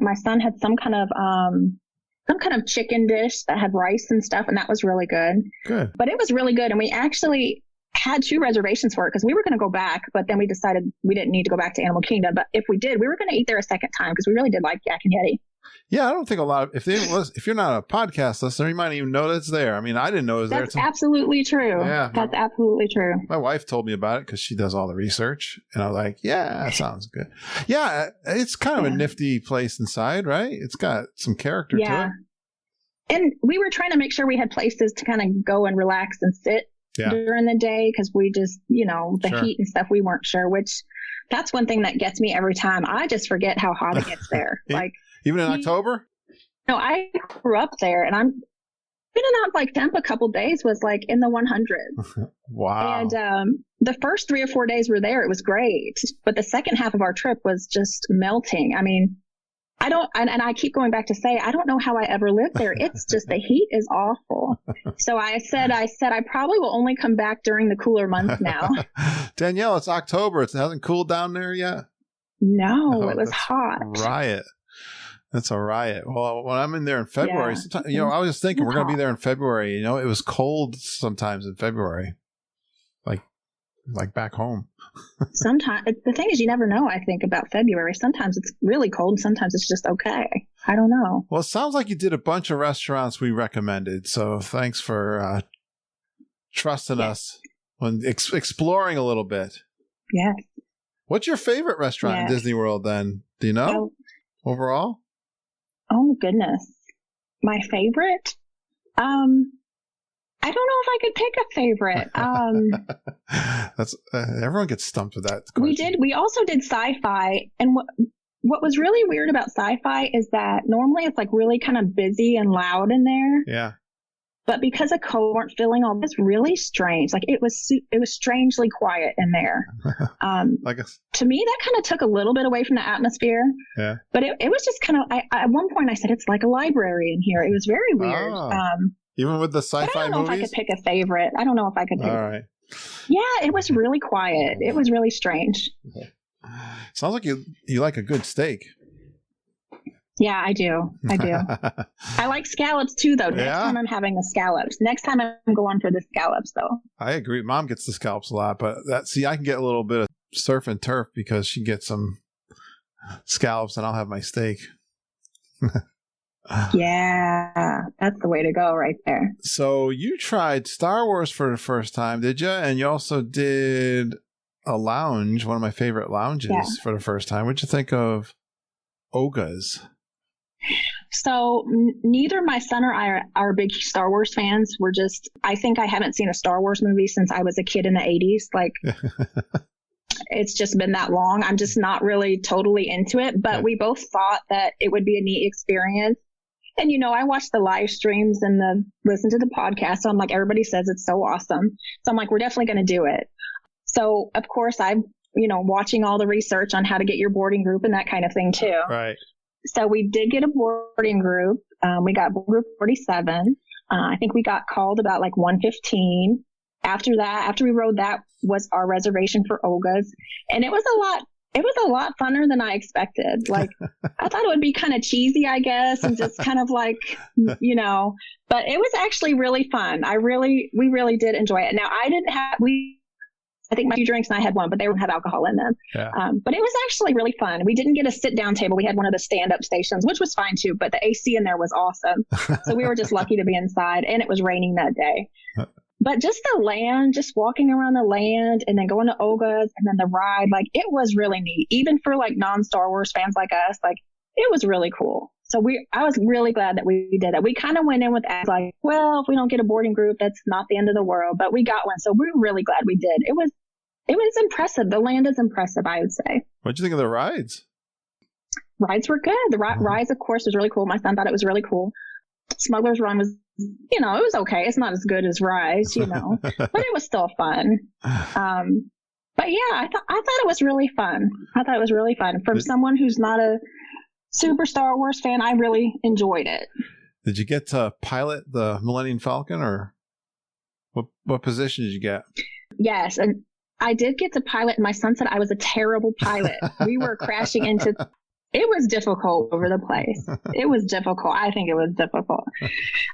my son had some kind of chicken dish that had rice and stuff, and that was really good. Good. But it was really good, and we actually had 2 reservations for it because we were going to go back, but then we decided we didn't need to go back to Animal Kingdom. But if we did, we were going to eat there a second time because we really did like Yak and Yeti. Yeah, I don't think a lot of if you're not a podcast listener, you might even know that it's there. I mean, I didn't know it was there. That's absolutely true. Yeah, that's absolutely true. My wife told me about it because she does all the research, and I was like, "Yeah, that sounds good." Yeah, it's kind of a nifty place inside, right? It's got some character to it. And we were trying to make sure we had places to kind of go and relax and sit during the day because we just, the heat and stuff, we weren't sure. Which that's one thing that gets me every time. I just forget how hot it gets there. Like. Even in October? No, I grew up there, and I'm been out like temp a couple days was like in the 100s. Wow. And the first 3 or 4 days we're there, it was great, but the second half of our trip was just melting. I mean, I keep going back to say, I don't know how I ever lived there. It's just the heat is awful. So I said, I probably will only come back during the cooler months now. Danielle, it's October. It hasn't cooled down there yet? No, it was hot. Riot. That's a riot. Well, when I'm in there in February, sometimes, I was just thinking we're going to be there in February. It was cold sometimes in February, like back home. Sometimes the thing is, you never know. I think about February. Sometimes it's really cold. Sometimes it's just okay. I don't know. Well, it sounds like you did a bunch of restaurants we recommended. So thanks for trusting us when exploring a little bit. Yes. What's your favorite restaurant in Disney World? Then do you know overall? Oh, goodness. My favorite? I don't know if I could pick a favorite. That's everyone gets stumped with that question. We also did sci-fi. And what was really weird about sci-fi is that normally it's like really kind of busy and loud in there. Yeah. But because of COVID, weren't feeling all this really strange. Like it was strangely quiet in there. To me, that kind of took a little bit away from the atmosphere. Yeah. But it was just kind of. At one point, I said it's like a library in here. It was very weird. Even with the sci-fi movies. I don't know if I could pick a favorite. I don't know if I could pick. All right. Yeah, it was really quiet. It was really strange. Okay. Sounds like you like a good steak. Yeah, I do. I like scallops too, though. Next time I'm having the scallops. Next time I'm going for the scallops, though. I agree. Mom gets the scallops a lot, but I can get a little bit of surf and turf because she gets some scallops and I'll have my steak. Yeah, that's the way to go right there. So you tried Star Wars for the first time, did you? And you also did a lounge, one of my favorite lounges for the first time. What'd you think of Oga's? So neither my son or I are big Star Wars fans. I think I haven't seen a Star Wars movie since I was a kid in the 80s. Like, it's just been that long. I'm just not really totally into it, but we both thought that it would be a neat experience. And, I watched the live streams and listen to the podcast. So I'm like, everybody says it's so awesome. So I'm like, we're definitely going to do it. So of course I'm, watching all the research on how to get your boarding group and that kind of thing too. Right. So we did get a boarding group. We got group 47. I think we got called about like 1:15. After we rode, that was our reservation for Oga's. And it was a lot funner than I expected. Like, I thought it would be kind of cheesy, I guess, and just kind of like, but it was actually really fun. We really did enjoy it. Now I think my few drinks and I had one, but they don't have alcohol in them. Yeah. But it was actually really fun. We didn't get a sit down table. We had one of the stand up stations, which was fine too, but the AC in there was awesome. So we were just lucky to be inside, and it was raining that day. But just the land, just walking around the land and then going to Oga's and then the ride, like it was really neat. Even for like non-Star Wars fans like us, like it was really cool. So I was really glad that we did that. We kind of went in with like, well, if we don't get a boarding group, that's not the end of the world, but we got one. So we're really glad we did. It was impressive. The land is impressive, I would say. What'd you think of the rides? Rides were good. The rides, of course, was really cool. My son thought it was really cool. Smuggler's Run was, it was okay. It's not as good as Rise, but it was still fun. But yeah, I thought it was really fun. From someone who's not a super Star Wars fan, I really enjoyed it. Did you get to pilot the Millennium Falcon, or what position did you get? Yes, and I did get to pilot. My son said I was a terrible pilot. We were crashing into It was difficult over the place. It was difficult. I think it was difficult.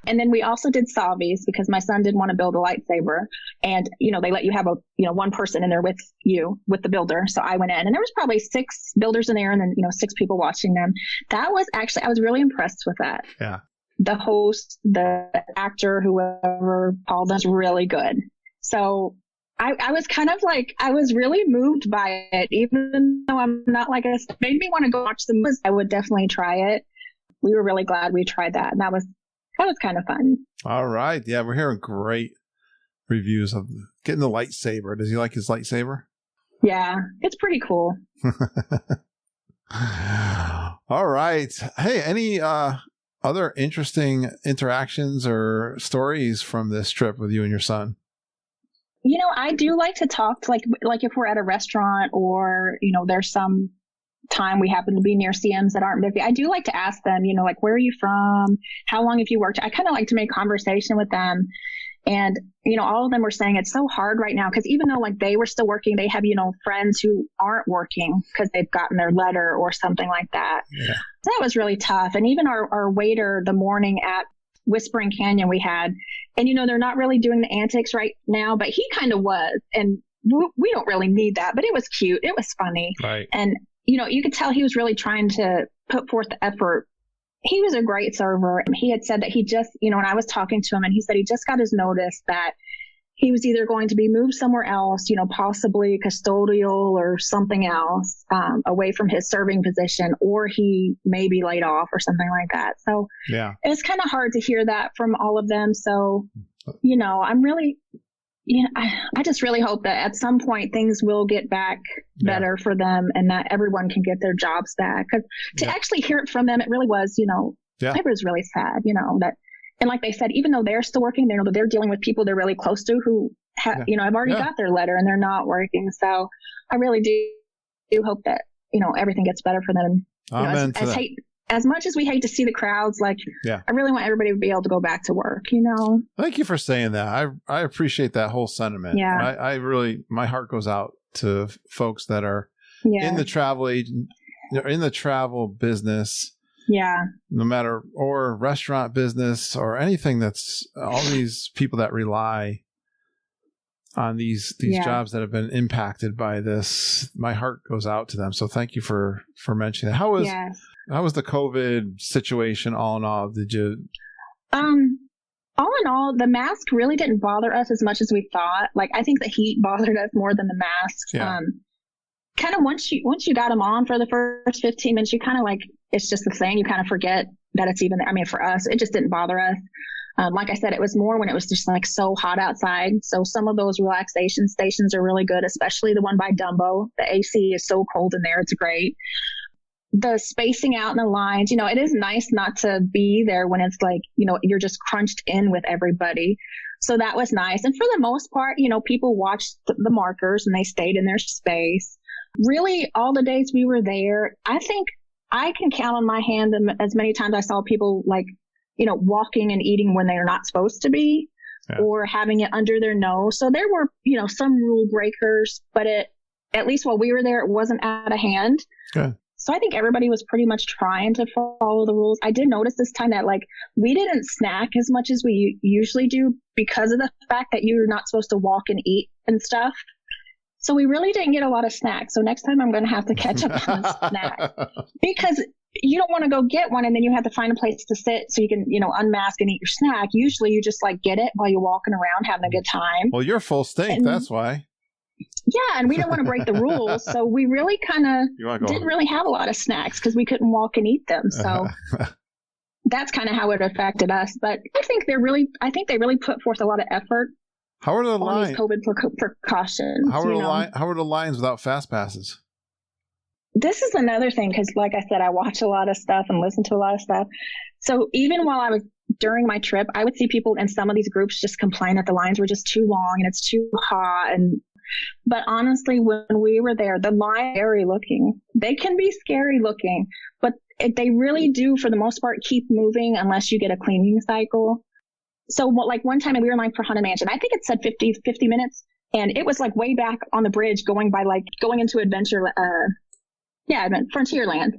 And then we also did salvies because my son didn't want to build a lightsaber. And, they let you have one person in there with you, with the builder. So I went in and there was probably 6 builders in there and then, 6 people watching them. That was actually, I was really impressed with that. Yeah. The host, the actor, whoever, Paul, does really good. So I was kind of like, I was really moved by it, even though I'm not like it made me want to go watch the movie. I would definitely try it. We were really glad we tried that. And that was kind of fun. All right. Yeah. We're hearing great reviews of getting the lightsaber. Does he like his lightsaber? Yeah, it's pretty cool. All right. Hey, any, other interesting interactions or stories from this trip with you and your son? I do like to talk to like if we're at a restaurant or, there's some time we happen to be near CMs that aren't busy. I do like to ask them, like, where are you from? How long have you worked? I kind of like to make conversation with them. And, all of them were saying it's so hard right now because even though like they were still working, they have, friends who aren't working because they've gotten their letter or something like that. Yeah. So that was really tough. And even our waiter the morning at Whispering Canyon we had, and they're not really doing the antics right now, but he kind of was. And we don't really need that, but it was cute. It was funny. Right. And, you could tell he was really trying to put forth the effort. He was a great server. He had said that he just, when I was talking to him and he said he just got his notice that he was either going to be moved somewhere else, possibly custodial or something else, away from his serving position, or he may be laid off or something like that. So yeah, it's kind of hard to hear that from all of them. So, I'm really, I just really hope that at some point things will get back better for them and that everyone can get their jobs back. Because to actually hear it from them, it really was, it was really sad, that. And like they said, even though they're still working, they know that they're dealing with people they're really close to who have, have already got their letter and they're not working. So I really do hope that, everything gets better for them. As much as we hate to see the crowds, I really want everybody to be able to go back to work, Thank you for saying that. I appreciate that whole sentiment. Yeah. I really, my heart goes out to folks that are in the travel agent, in the travel business. Yeah. No matter, or restaurant business or anything that's all these people that rely on these jobs that have been impacted by this. My heart goes out to them. So thank you for mentioning that. How was the COVID situation all in all? Did you? All in all, the mask really didn't bother us as much as we thought. Like, I think the heat bothered us more than the masks. Yeah. Kind of once you got them on for the first 15 minutes, you kind of like, it's just the same. You kind of forget that it's even, for us, it just didn't bother us. Like I said, it was more when it was just like so hot outside. So some of those relaxation stations are really good, especially the one by Dumbo. The AC is so cold in there. It's great. The spacing out in the lines, it is nice not to be there when it's like, you're just crunched in with everybody. So that was nice. And for the most part, people watched the markers and they stayed in their space. Really, all the days we were there, I think I can count on my hand as many times I saw people walking and eating when they are not supposed to be, or having it under their nose. So there were, some rule breakers, but at least while we were there, it wasn't out of hand. Okay. So I think everybody was pretty much trying to follow the rules. I did notice this time that we didn't snack as much as we usually do because of the fact that you're not supposed to walk and eat and stuff. So we really didn't get a lot of snacks. So next time I'm going to have to catch up on the snack because you don't want to go get one and then you have to find a place to sit so you can, unmask and eat your snack. Usually you just get it while you're walking around having a good time. Well, you're full stink. That's why. Yeah. And we didn't want to break the rules. So we really kind of didn't really have a lot of snacks because we couldn't walk and eat them. So that's kind of how it affected us. But I think they really put forth a lot of effort. How are the lines? These COVID precautions. How are the lines without fast passes? This is another thing because, like I said, I watch a lot of stuff and listen to a lot of stuff. So even while I was during my trip, I would see people in some of these groups just complain that the lines were just too long and it's too hot. But honestly, when we were there, the lines are scary looking. They can be scary looking, but they really do, for the most part, keep moving unless you get a cleaning cycle. So one time we were in line for Haunted Mansion. I think it said 50 minutes. And it was way back on the bridge going into Adventure, Frontierland.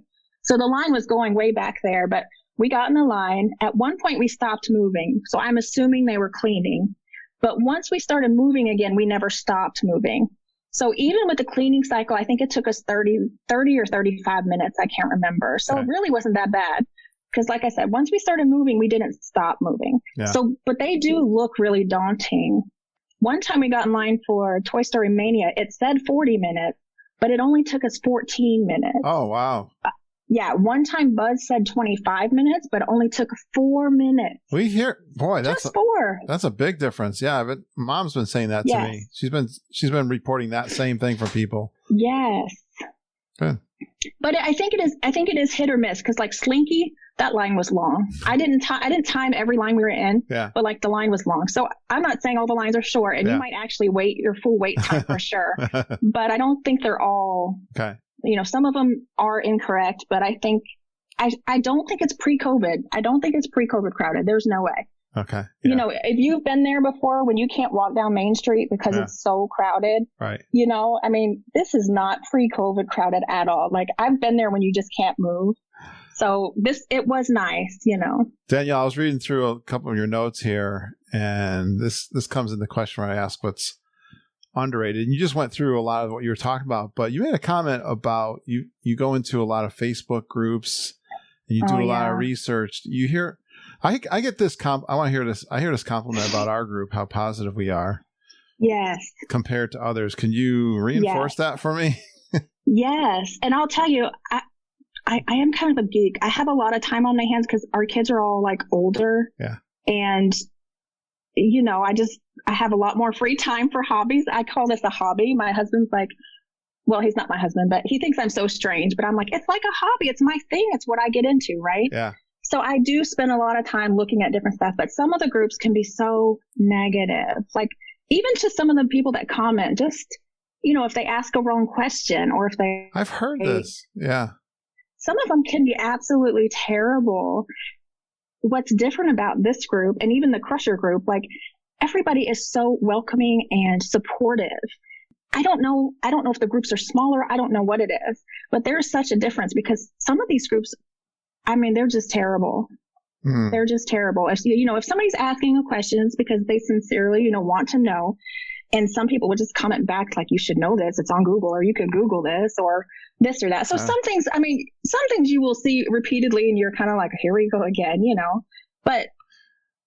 So the line was going way back there, but we got in the line. At one point we stopped moving. So I'm assuming they were cleaning. But once we started moving again, we never stopped moving. So even with the cleaning cycle, I think it took us 30 or 35 minutes. I can't remember. So It really wasn't that bad. Because like I said, once we started moving, we didn't stop moving. Yeah. So, but they do look really daunting. One time we got in line for Toy Story Mania, it said 40 minutes, but it only took us 14 minutes. Oh, wow. Yeah. One time Buzz said 25 minutes, but it only took 4 minutes. We hear, boy, Just 4. That's a big difference. Yeah. But Mom's been saying that to me. She's been reporting that same thing from people. Yes. Good. But I think it is hit or miss, because like Slinky, that line was long. I didn't time every line we were in, but like the line was long. So I'm not saying all the lines are short, and you might actually wait your full wait time for sure. But I don't think they're all. Okay. Some of them are incorrect, but I don't think it's pre-COVID. I don't think it's pre-COVID crowded. There's no way. Okay. Yeah. If you've been there before when you can't walk down Main Street because it's so crowded, right? I mean, this is not pre-COVID crowded at all. Like, I've been there when you just can't move. So it was nice, Danielle, I was reading through a couple of your notes here, and this comes in the question where I ask what's underrated. And you just went through a lot of what you were talking about, but you made a comment about you go into a lot of Facebook groups and you do a lot of research. You hear, I get this I want to hear this. I hear this compliment about our group, how positive we are. Yes. Compared to others. Can you reinforce that for me? Yes. And I'll tell you, I am kind of a geek. I have a lot of time on my hands because our kids are all like older. Yeah. And, I have a lot more free time for hobbies. I call this a hobby. My husband's like, well, he's not my husband, but he thinks I'm so strange. But I'm like, it's like a hobby. It's my thing. It's what I get into, right? Yeah. So I do spend a lot of time looking at different stuff, but some of the groups can be so negative. Like, even to some of the people that comment, just, if they ask a wrong question or if they... I've heard this. Yeah. Some of them can be absolutely terrible. What's different about this group and even the Crusher group, like, everybody is so welcoming and supportive. I don't know if the groups are smaller. I don't know what it is, but there's such a difference because some of these groups, I mean, they're just terrible. Mm. They're just terrible. If somebody's asking a question, it's because they sincerely, want to know. And some people would just comment back like, you should know this. It's on Google, or you could Google this or this or that. So some things you will see repeatedly and you're kind of like, here we go again, but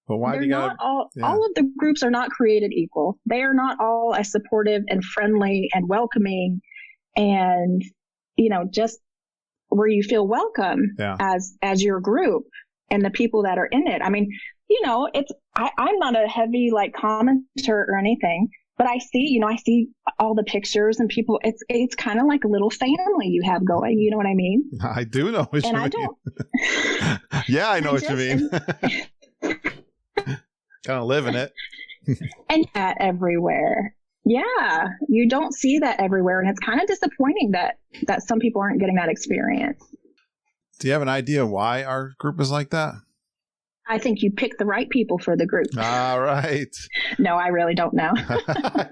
why do you not all of the groups are not created equal. They are not all as supportive and friendly and welcoming and, just where you feel welcome as your group and the people that are in it. I mean, I'm not a heavy like commenter or anything, but I see all the pictures and people, it's kind of like a little family you have going. You know what I mean? I do know what you mean. I don't. Yeah, I know what you mean. Kind of live in it. And that everywhere. Yeah. You don't see that everywhere. And it's kind of disappointing that some people aren't getting that experience. Do you have an idea why our group is like that? I think you pick the right people for the group. All right. No, I really don't know. I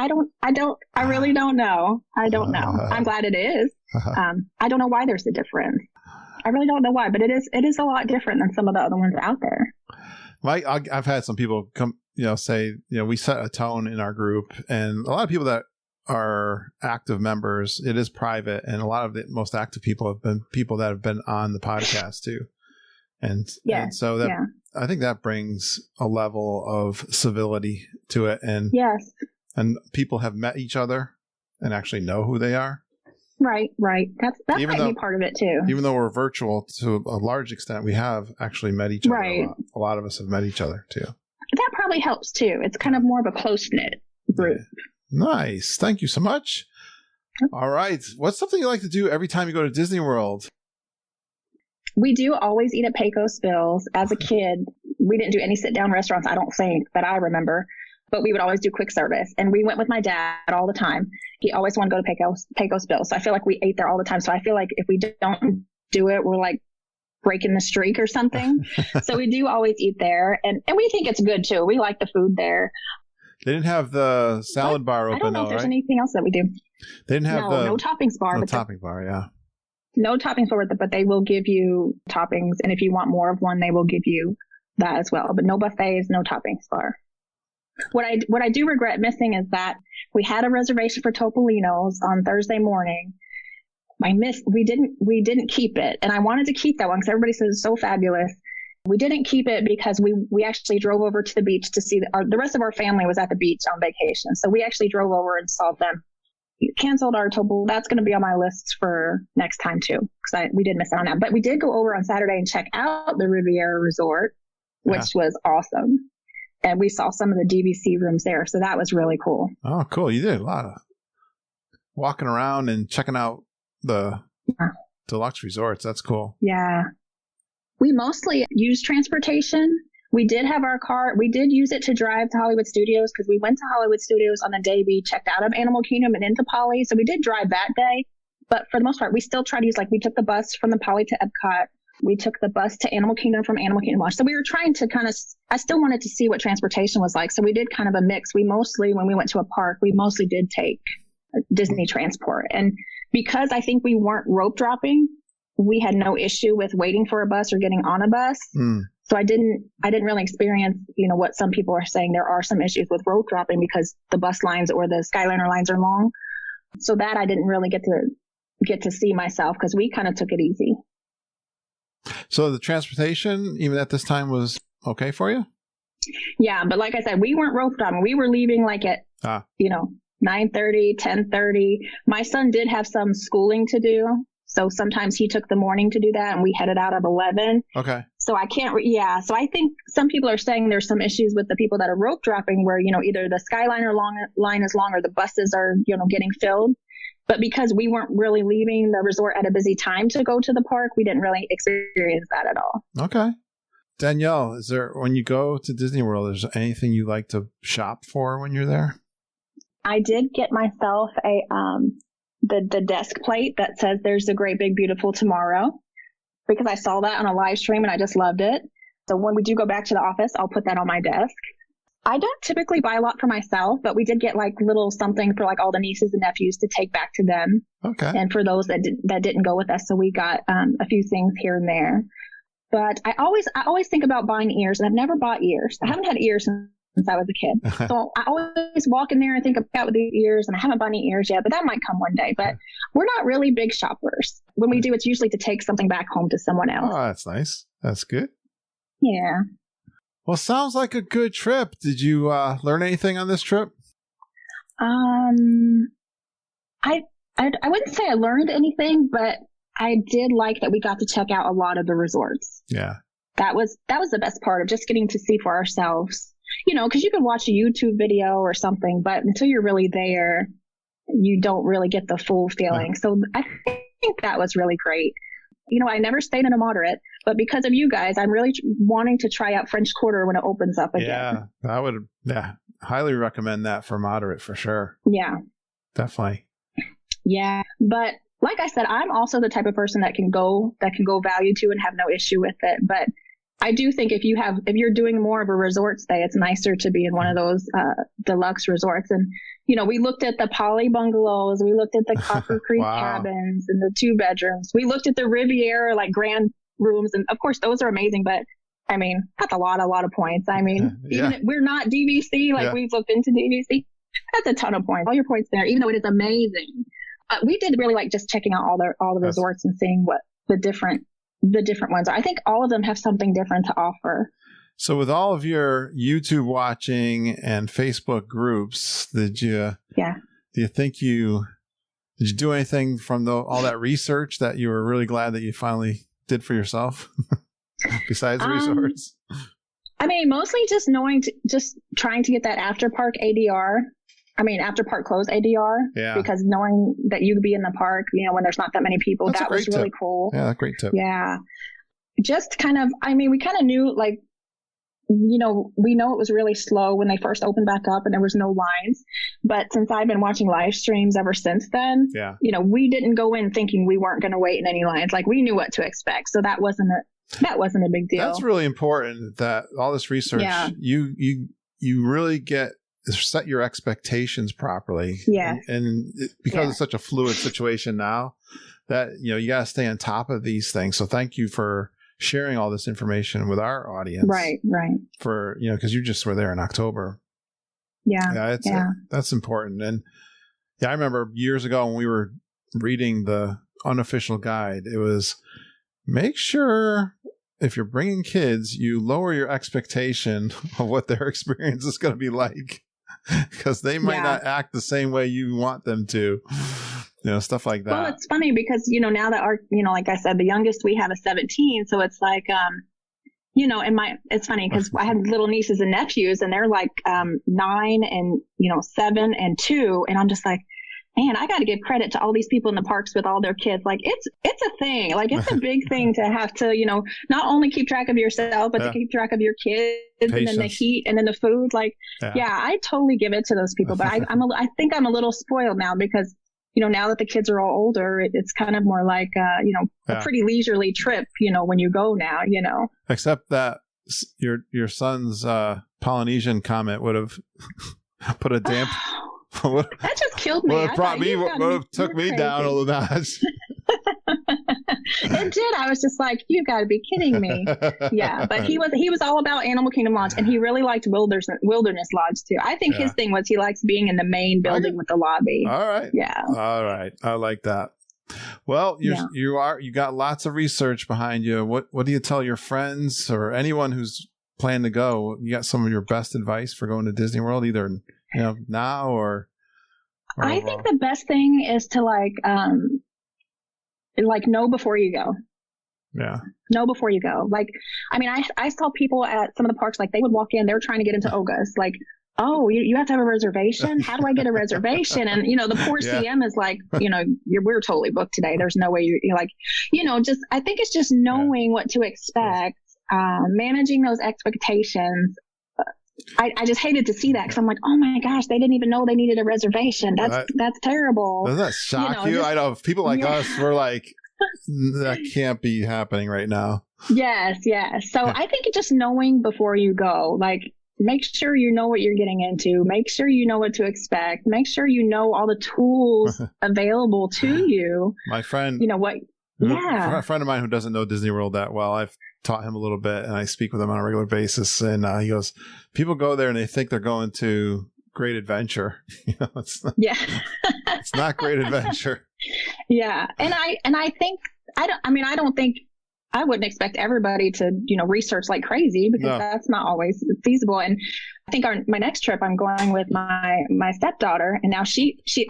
don't know. I really don't know. I don't know. I'm glad it is. I don't know why there's a difference. I really don't know why, but it is a lot different than some of the other ones out there. I've had some people come, say, we set a tone in our group, and a lot of people that are active members, it is private, and a lot of the most active people have been people that have been on the podcast too. And so that I think that brings a level of civility to it, and and people have met each other and actually know who they are. Right. That might be part of it too. Even though we're virtual to a large extent, we have actually met each other. Right. A lot of us have met each other too. That probably helps too. It's kind of more of a close-knit group. Yeah. Nice. Thank you so much. All right. What's something you like to do every time you go to Disney World? We do always eat at Pecos Bill's. As a kid, we didn't do any sit-down restaurants, I don't think, that I remember. But we would always do quick service. And we went with my dad all the time. He always wanted to go to Pecos Bill's. So I feel like we ate there all the time. So I feel like if we don't do it, we're like breaking the streak or something. So we do always eat there. And we think it's good too. We like the food there. They didn't have the salad bar open, I don't know if there's anything else that we do. They didn't have no toppings bar. No topping bar, yeah. No toppings for it, but they will give you toppings. And if you want more of one, they will give you that as well. But no buffets, no toppings bar. What I do regret missing is that we had a reservation for Topolino's on Thursday morning. We didn't keep it. And I wanted to keep that one because everybody says it's so fabulous. We didn't keep it because we actually drove over to the beach to see the rest of our family was at the beach on vacation. So we actually drove over and saw them. Canceled our Topo. That's going to be on my list for next time too, because we did miss out on that. But we did go over on Saturday and check out the Riviera Resort, which was awesome. And we saw some of the DVC rooms there. So that was really cool. Oh, cool. You did a lot of walking around and checking out the deluxe resorts. That's cool. Yeah. We mostly used transportation. We did have our car. We did use it to drive to Hollywood Studios because we went to Hollywood Studios on the day we checked out of Animal Kingdom and into Poly. So we did drive that day. But for the most part, we still tried to use, we took the bus from the Poly to Epcot. We took the bus to Animal Kingdom from Animal Kingdom Watch. So we were trying to I still wanted to see what transportation was like. So we did kind of a mix. We mostly, when we went to a park, we mostly did take Disney transport. And because I think we weren't rope dropping, we had no issue with waiting for a bus or getting on a bus. So I didn't really experience, what some people are saying. There are some issues with rope dropping because the bus lines or the Skyliner lines are long. So that I didn't really get to see myself because we kind of took it easy. So the transportation, even at this time, was okay for you? Yeah, but like I said, we weren't rope dropping. We were leaving at 9:30, 10:30. My son did have some schooling to do. So sometimes he took the morning to do that and we headed out at 11. Okay. So I can't, so I think some people are saying there's some issues with the people that are rope dropping where, either the Skyliner line is long or the buses are, getting filled. But because we weren't really leaving the resort at a busy time to go to the park, we didn't really experience that at all. Okay. Danielle, when you go to Disney World, is there anything you like to shop for when you're there? I did get myself the desk plate that says there's a great big beautiful tomorrow because I saw that on a live stream and I just loved it. So when we do go back to the office, I'll put that on my desk. I don't typically buy a lot for myself, but we did get little something for all the nieces and nephews to take back to them. Okay. And for those that didn't go with us. So we got a few things here and there, but I always think about buying ears and I've never bought ears. I haven't had ears since I was a kid. So I always walk in there and think about the ears and I haven't bought any ears yet, but that might come one day. But we're not really big shoppers. When we do, it's usually to take something back home to someone else. Oh, that's nice. That's good. Yeah. Well, sounds like a good trip. Did you learn anything on this trip? I wouldn't say I learned anything, but I did like that we got to check out a lot of the resorts. Yeah. That was the best part of just getting to see for ourselves. Because you can watch a YouTube video or something, but until you're really there, you don't really get the full feeling. So I think that was really great. I never stayed in a moderate, but because of you guys, I'm really wanting to try out French Quarter when it opens up again. Yeah, I would highly recommend that for moderate for sure. Yeah. Definitely. Yeah. But like I said, I'm also the type of person that can go value to and have no issue with it. But I do think if you're doing more of a resort stay, it's nicer to be in one of those deluxe resorts. And, we looked at the Poly bungalows. We looked at the Copper Creek cabins and the 2 bedrooms. We looked at the Riviera, grand rooms. And of course, those are amazing. But I mean, that's a lot of points. I mean, even if we're not DVC, we've looked into DVC. That's a ton of points. All your points there, even though it is amazing. We did really like just checking out all the resorts and seeing what the different ones are. I think all of them have something different to offer. So with all of your YouTube watching and Facebook groups, did you do anything from all that research that you were really glad that you finally did for yourself besides the resorts? I mean, mostly just just trying to get that after park ADR. I mean, after park close ADR, because knowing that you could be in the park, when there's not that many people, that was really cool. Yeah, great tip. Yeah. Just kind of, we kind of knew, we know it was really slow when they first opened back up and there was no lines. But since I've been watching live streams ever since then, we didn't go in thinking we weren't going to wait in any lines. We knew what to expect. So that wasn't a big deal. That's really important that all this research, you really set your expectations properly. Yeah. And because it's such a fluid situation now, that, you got to stay on top of these things. So thank you for sharing all this information with our audience. Right. For, because you just were there in October. Yeah. That's important. And I remember years ago when we were reading the unofficial guide, it was make sure if you're bringing kids, you lower your expectation of what their experience is going to be like, because they might not act the same way you want them to, stuff like that. Well, it's funny because, now that our, like I said, the youngest we have is 17. So it's like, it's funny because I have little nieces and nephews and they're like 9 and, 7 and 2. And I'm just like, man, I got to give credit to all these people in the parks with all their kids. Like it's a thing. Like it's a big thing to have to, not only keep track of yourself, but to keep track of your kids. Patience. And then the heat and then the food. Like, I totally give it to those people. But I think I'm a little spoiled now because, now that the kids are all older, it's kind of more like, a pretty leisurely trip, when you go now, Except that your son's Polynesian comment would have put a damp... that just killed me. Well, it probably took me down a little notch. It did. I was just like, you got to be kidding me. Yeah, but he was all about Animal Kingdom Lodge, and he really liked Wilderness Lodge too. I think his thing was he likes being in the main building with the lobby. All right. Yeah. All right. I like that. Well, you got lots of research behind you. What do you tell your friends or anyone who's planning to go? You got some of your best advice for going to Disney World, either now or I think the best thing is to like know before you go. Yeah. Know before you go. Like, I mean, I saw people at some of the parks, like they would walk in, they were trying to get into Oga's. Like, oh, you have to have a reservation? How do I get a reservation? And, the poor CM is like, we're totally booked today. There's no way you're like, I think it's just knowing what to expect, managing those expectations. I just hated to see that because I'm like, oh my gosh, they didn't even know they needed a reservation. That's terrible. Doesn't that shock you? I know people like us were like, that can't be happening right now. Yes. So I think it's just knowing before you go, like make sure you know what you're getting into. Make sure you know what to expect. Make sure you know all the tools available to you. My friend, a friend of mine who doesn't know Disney World that well, I've taught him a little bit and I speak with him on a regular basis. And he goes, people go there and they think they're going to Great Adventure. It's not Great Adventure. Yeah. And I think, I don't think, I wouldn't expect everybody to, research like crazy because that's not always feasible. And I think my next trip, I'm going with my stepdaughter, and now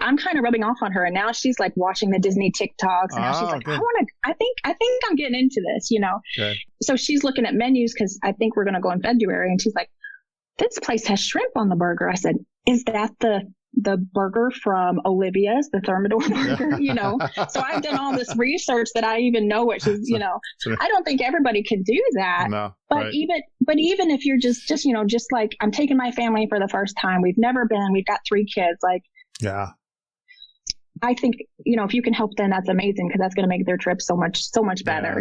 I'm kind of rubbing off on her, and now she's like watching the Disney TikToks, and now she's like, good. I think I'm getting into this, Good. So she's looking at menus because I think we're going to go in February, and she's like, this place has shrimp on the burger. I said, is that the burger from Olivia's, the Thermidor burger, So I've done all this research that I even know what she's, I don't think everybody can do that. No, but even if you're just like, I'm taking my family for the first time. We've never been, we've got 3 kids. Like, yeah, I think, if you can help them, that's amazing. Cause that's going to make their trip so much better,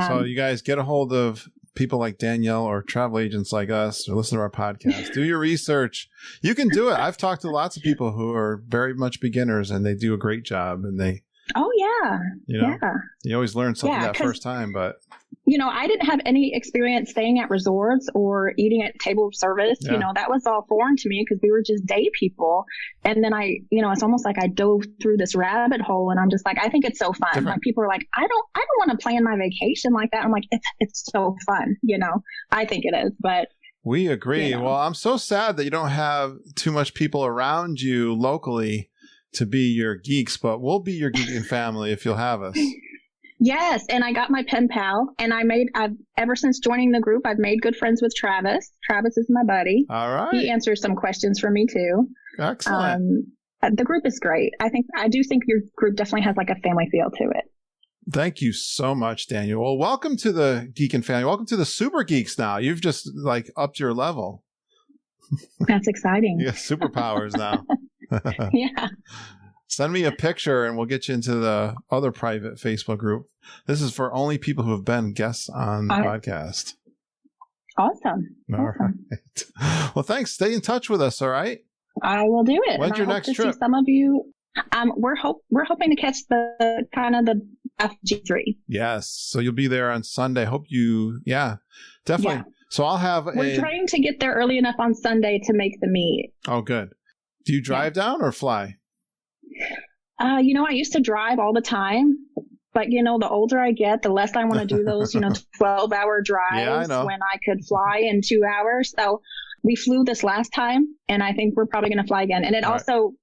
So you guys get a hold of people like Danielle or travel agents like us, or listen to our podcast. Do your research. You can do it. I've talked to lots of people who are very much beginners and they do a great job, and they, you always learn something that first time, but I didn't have any experience staying at resorts or eating at table service. Yeah. That was all foreign to me because we were just day people. And then it's almost like I dove through this rabbit hole, and I'm just like, I think it's so fun. Different. Like people are like, I don't want to plan my vacation like that. I'm like, it's so fun. I think it is, but we agree. Well, I'm so sad that you don't have too much people around you locally to be your geeks, but we'll be your geeking family if you'll have us. Yes. And I got my pen pal, and I've ever since joining the group, I've made good friends with Travis. Travis is my buddy. All right. He answers some questions for me too. Excellent. The group is great. I do think your group definitely has like a family feel to it. Thank you so much, Daniel. Well, welcome to the Geekin' family. Welcome to the Super Geeks now. You've just like upped your level. That's exciting. You got superpowers now. Yeah. Send me a picture and we'll get you into the other private Facebook group. This is for only people who have been guests on the podcast. Awesome. All right. Well, thanks. Stay in touch with us, all right? I will do it. When's your next trip? See some of you. We're hoping to catch the kind of the G3. Yes. So you'll be there on Sunday. Hope you, definitely. Yeah. So I'll have We're trying to get there early enough on Sunday to make the meet. Oh, good. Do you drive down or fly? I used to drive all the time, but the older I get, the less I want to do those, 12-hour drives when I could fly in 2 hours. So we flew this last time, and I think we're probably going to fly again. And it also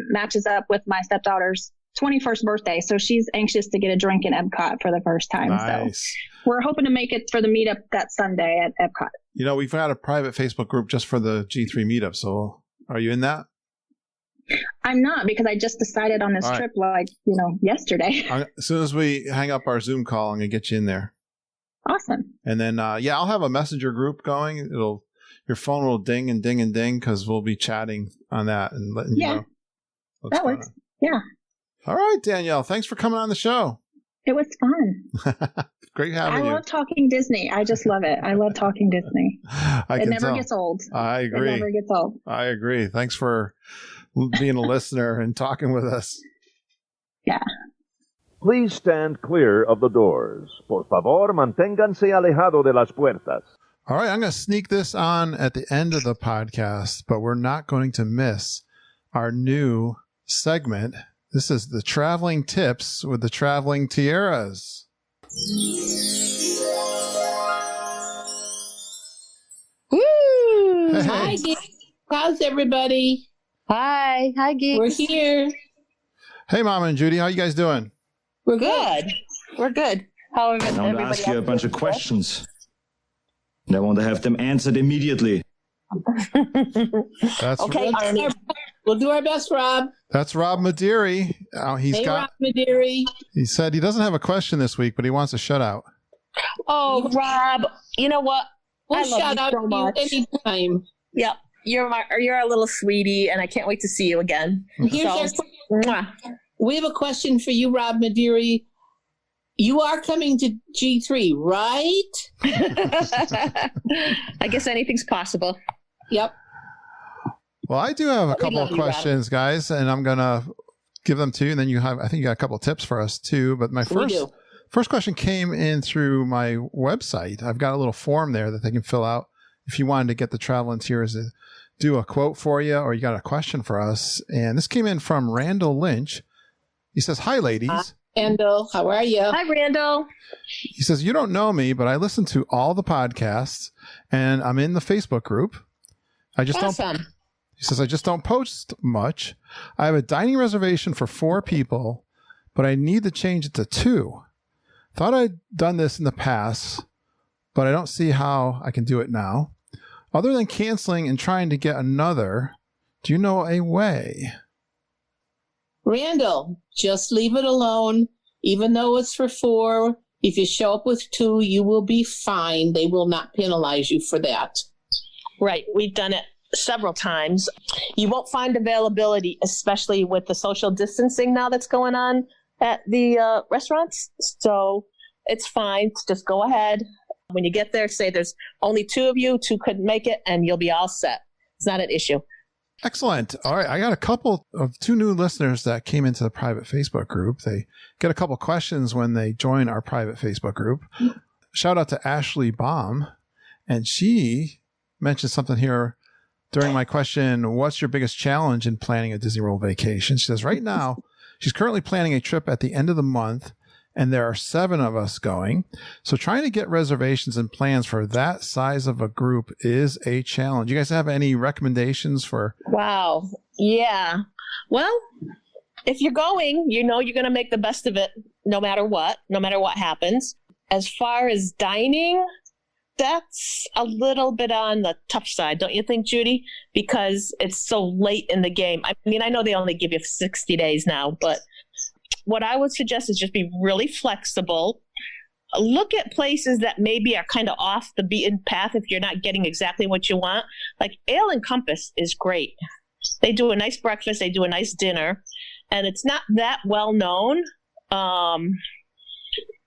matches up with my stepdaughter's 21st birthday. So she's anxious to get a drink in Epcot for the first time. Nice. So we're hoping to make it for the meetup that Sunday at Epcot. We've got a private Facebook group just for the G3 meetup. So are you in that? I'm not, because I just decided on this trip yesterday. As soon as we hang up our Zoom call, I'm going to get you in there. Awesome. And then, I'll have a messenger group going. Your phone will ding and ding and ding because we'll be chatting on that and letting you know. That works. Yeah. All right, Danielle. Thanks for coming on the show. It was fun. Great having you. I love talking Disney. I just love it. I love talking Disney. It never gets old. I agree. It never gets old. I agree. Thanks for being a listener and talking with us. Yeah. Please stand clear of the doors. Por favor, manténganse alejado de las puertas. All right, I'm going to sneak this on at the end of the podcast, but we're not going to miss our new segment. This is the Traveling Tips with the Traveling Tiaras. Woo! Hey. Hi, geeks. How's everybody? Hi, geeks. We're here. Hey, Mama and Judy, how you guys doing? We're good. We're good. How I want to ask you a bunch of questions. And I want to have them answered immediately. That's okay. We'll do our best, Rob. That's Rob Madiri. Rob Madiri. He said he doesn't have a question this week, but he wants a shutout. Oh, Rob, you know what? We'll shout out to you anytime. Yep. You're a little sweetie, and I can't wait to see you again. We have a question for you, Rob Madiri. You are coming to G3, right? I guess anything's possible. Yep. Well, I do have a couple of questions, guys, and I'm going to give them to you. And then I think you got a couple of tips for us too. But my first question came in through my website. I've got a little form there that they can fill out if you wanted to get the Traveling Tiers to do a quote for you, or you got a question for us. And this came in from Randall Lynch. He says, "Hi, ladies." Randall, how are you? Hi, Randall. He says, "You don't know me, but I listen to all the podcasts, and I'm in the Facebook group. I just don't." He says, "I just don't post much. I have a dining reservation for 4 people, but I need to change it to 2. Thought I'd done this in the past, but I don't see how I can do it now. Other than canceling and trying to get another, do you know a way?" Randall, just leave it alone. Even though it's for 4, if you show up with 2, you will be fine. They will not penalize you for that. Right. We've done it several times. You won't find availability, especially with the social distancing now that's going on at the restaurants. So it's fine. Just go ahead. When you get there, say there's only 2 of you, 2 couldn't make it, and you'll be all set. It's not an issue. Excellent. All right. I got a couple of 2 new listeners that came into the private Facebook group. They get a couple questions when they join our private Facebook group. Shout out to Ashley Baum. And she mentioned something here during my question, what's your biggest challenge in planning a Disney World vacation? She says right now, she's currently planning a trip at the end of the month, and there are 7 of us going. So trying to get reservations and plans for that size of a group is a challenge. You guys have any recommendations for? Wow. Yeah. Well, if you're going, you're going to make the best of it no matter what happens. As far as dining, that's a little bit on the tough side, don't you think, Judy? Because it's so late in the game. I mean, I know they only give you 60 days now, but what I would suggest is just be really flexible. Look at places that maybe are kind of off the beaten path if you're not getting exactly what you want. Like Ale and Compass is great. They do a nice breakfast. They do a nice dinner. And it's not that well known.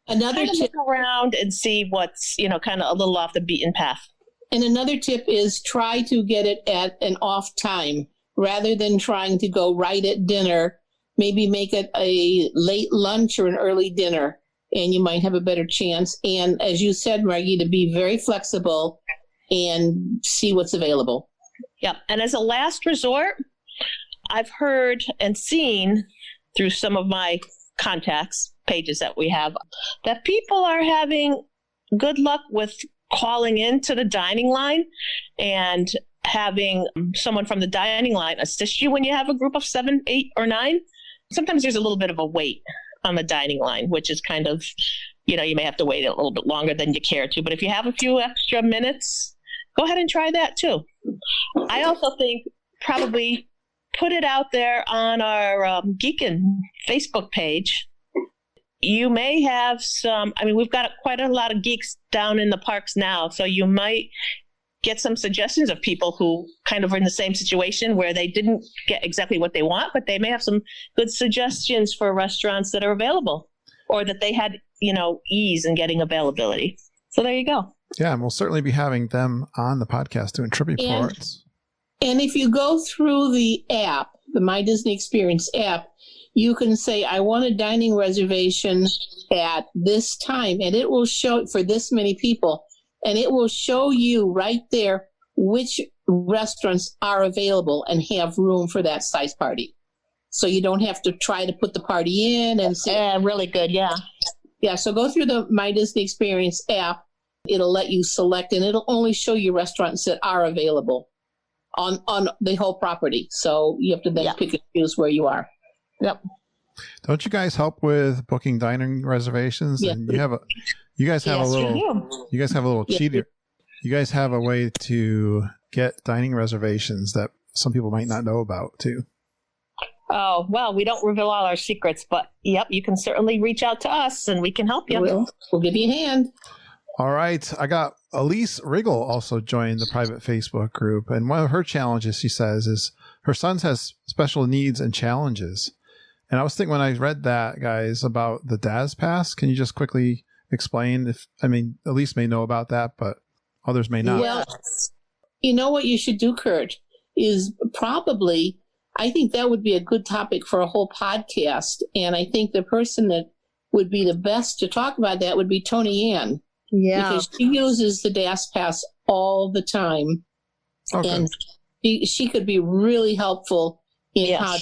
Another tip, look around and see what's, kind of a little off the beaten path. And another tip is try to get it at an off time. rather than trying to go right at dinner. Maybe make it a late lunch or an early dinner, and you might have a better chance. And as you said, Margie, to be very flexible and see what's available. Yep. And as a last resort, I've heard and seen through some of my contacts pages that we have that people are having good luck with calling into the dining line and having someone from the dining line assist you when you have a group of 7, 8, or 9. Sometimes there's a little bit of a wait on the dining line, which is kind of, you may have to wait a little bit longer than you care to. But if you have a few extra minutes, go ahead and try that too. I also think probably put it out there on our Geekin Facebook page. You may have we've got quite a lot of geeks down in the parks now, so you might get some suggestions of people who kind of are in the same situation where they didn't get exactly what they want, but they may have some good suggestions for restaurants that are available or that they had, ease in getting availability. So there you go. Yeah, and we'll certainly be having them on the podcast doing trip reports. And if you go through the app, the My Disney Experience app, you can say, I want a dining reservation at this time, and it will show for this many people. And it will show you right there which restaurants are available and have room for that size party. So you don't have to try to put the party in and see. Yeah, really good. Yeah. Yeah. So go through the My Disney Experience app. It'll let you select, and it'll only show you restaurants that are available on the whole property. So you have to then pick and choose where you are. Yep. Don't you guys help with booking dining reservations? Yeah. And you guys have a little cheater. You guys have a way to get dining reservations that some people might not know about too. Oh, well, we don't reveal all our secrets, but yep, you can certainly reach out to us and we can help you. We'll give you a hand. All right. I got Elise Riggle also joined the private Facebook group. And one of her challenges, she says, is her son has special needs and challenges. And I was thinking when I read that, guys, about the DAS Pass, can you just quickly explain Elise may know about that, but others may not. Well, you know what you should do, Kurt, is probably, I think that would be a good topic for a whole podcast. And I think the person that would be the best to talk about that would be Tony Ann. Yeah. Because she uses the DAS Pass all the time. Okay. And she could be really helpful in how.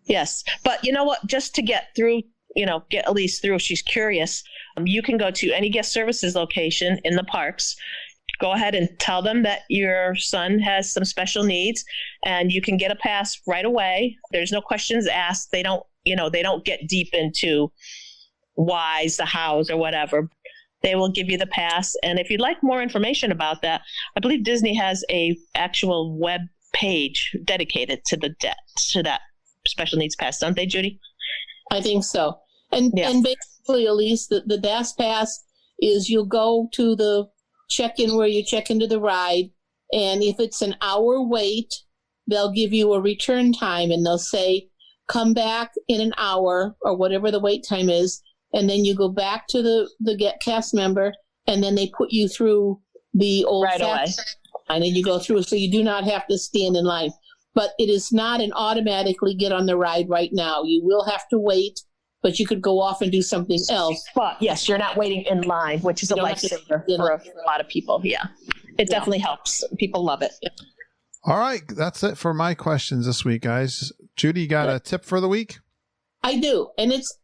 Yes. But you know what? Just to get through, get Elise through if she's curious, you can go to any guest services location in the parks. Go ahead and tell them that your son has some special needs and you can get a pass right away. There's no questions asked. They don't get deep into whys, the hows, or whatever. They will give you the pass. And if you'd like more information about that, I believe Disney has a actual web page dedicated to that special needs pass, don't they, Judy? I think so. And basically, Elise, the DAS Pass is you'll go to the check-in where you check into the ride, and if it's an hour wait, they'll give you a return time, and they'll say, come back in an hour, or whatever the wait time is, and then you go back to the cast member, and then they put you through the old right away. Line, and you go through, so you do not have to stand in line. But it is not an automatically get on the ride right now. You will have to wait, but you could go off and do something else. But yes, you're not waiting in line, which is a lifesaver for a lot of people. Yeah, it definitely helps. People love it. Yeah. All right. That's it for my questions this week, guys. Judy, you got a tip for the week? I do. And it's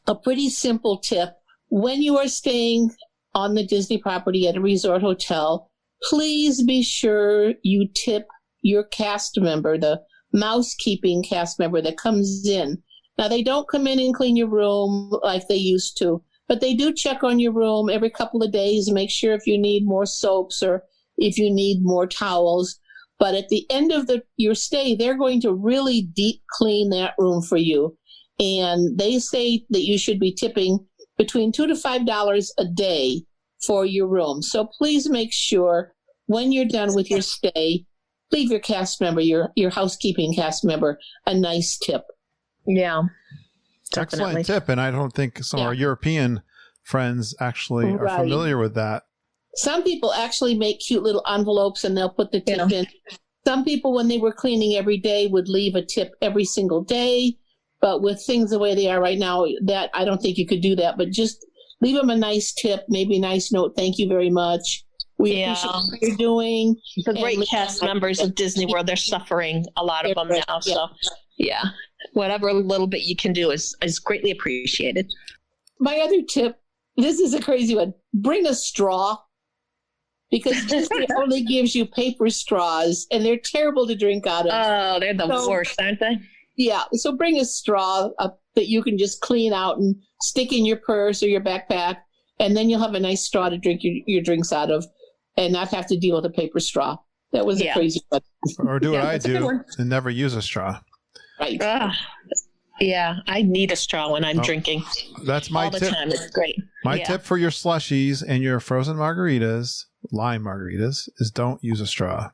a pretty simple tip. When you are staying on the Disney property at a resort hotel, please be sure you tip your cast member, the mousekeeping cast member that comes in. Now, they don't come in and clean your room like they used to, but they do check on your room every couple of days and make sure if you need more soaps or if you need more towels. But at the end of your stay, they're going to really deep clean that room for you. And they say that you should be tipping between $2 to $5 a day for your room. So please make sure when you're done with your stay, leave your cast member, your housekeeping cast member, a nice tip. Yeah. Definitely. Excellent tip. And I don't think some of our European friends actually are familiar with that. Some people actually make cute little envelopes and they'll put the tip in. Some people, when they were cleaning every day, would leave a tip every single day. But with things the way they are right now, that I don't think you could do that. But just leave them a nice tip, maybe a nice note. Thank you very much. We appreciate what you're doing. The great cast members of Disney World, they're suffering, a lot of them now. So, yeah, whatever little bit you can do is greatly appreciated. My other tip, this is a crazy one. Bring a straw. Because Disney only gives you paper straws, and they're terrible to drink out of. Oh, they're the worst, aren't they? Yeah, so bring a straw that you can just clean out and stick in your purse or your backpack, and then you'll have a nice straw to drink your drinks out of and not have to deal with a paper straw. That was a crazy one. Or do what I do and never use a straw. Right. Yeah, I need a straw when I'm drinking. That's my all the tip. time. It's great. My tip for your slushies and your frozen margaritas, lime margaritas, is don't use a straw.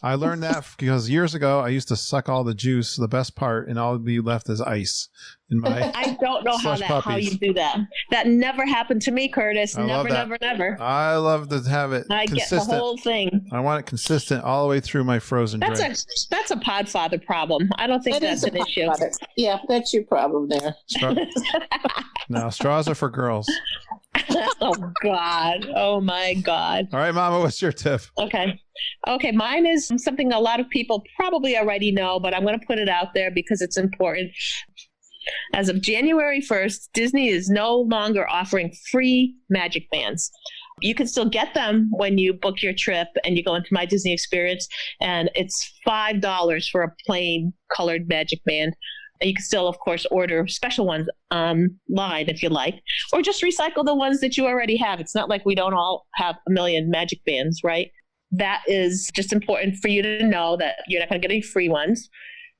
I learned that because years ago I used to suck all the juice, the best part, and all would be left as ice in my I don't know how you do that. That never happened to me, Curtis. Never. I love to have it consistent. Get the whole thing. I want it consistent all the way through my frozen drink. That's a Podfather problem. I don't think that's an issue. Yeah, that's your problem there. No, straws are for girls. Oh, God. Oh, my God. All right, Mama, what's your tip? Okay, mine is something a lot of people probably already know, but I'm going to put it out there because it's important. As of January 1st, Disney is no longer offering free Magic Bands. You can still get them when you book your trip and you go into My Disney Experience, and it's $5 for a plain colored Magic Band. You can still, of course, order special ones online if you like, or just recycle the ones that you already have. It's not like we don't all have a million Magic Bands, right? That is just important for you to know that you're not going to get any free ones.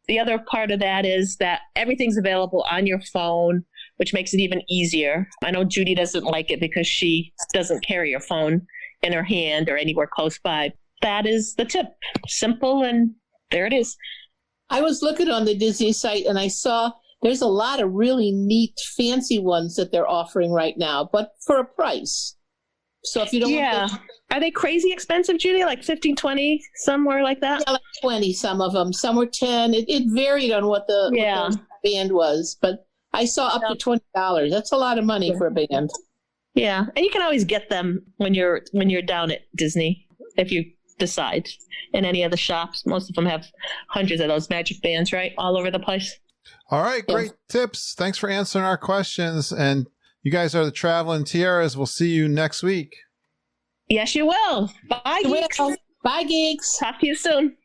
The other part of that is that everything's available on your phone, which makes it even easier. I know Judy doesn't like it because she doesn't carry her phone in her hand or anywhere close by. That is the tip. Simple, and there it is. I was looking on the Disney site and I saw there's a lot of really neat, fancy ones that they're offering right now, but for a price. So if you don't want to... Are they crazy expensive, Judy? Like 15, 20, somewhere like that? Yeah, like 20, some of them. Some were 10. It varied on what the band was, but I saw up to $20. That's a lot of money for a band. Yeah, and you can always get them when you're down at Disney if you decide. In any of the shops, most of them have hundreds of those Magic Bands, right? All over the place. All right, great tips. Thanks for answering our questions. And you guys are the Traveling Tiaras. We'll see you next week. Yes, you will. Bye, geeks. Bye, geeks. Talk to you soon.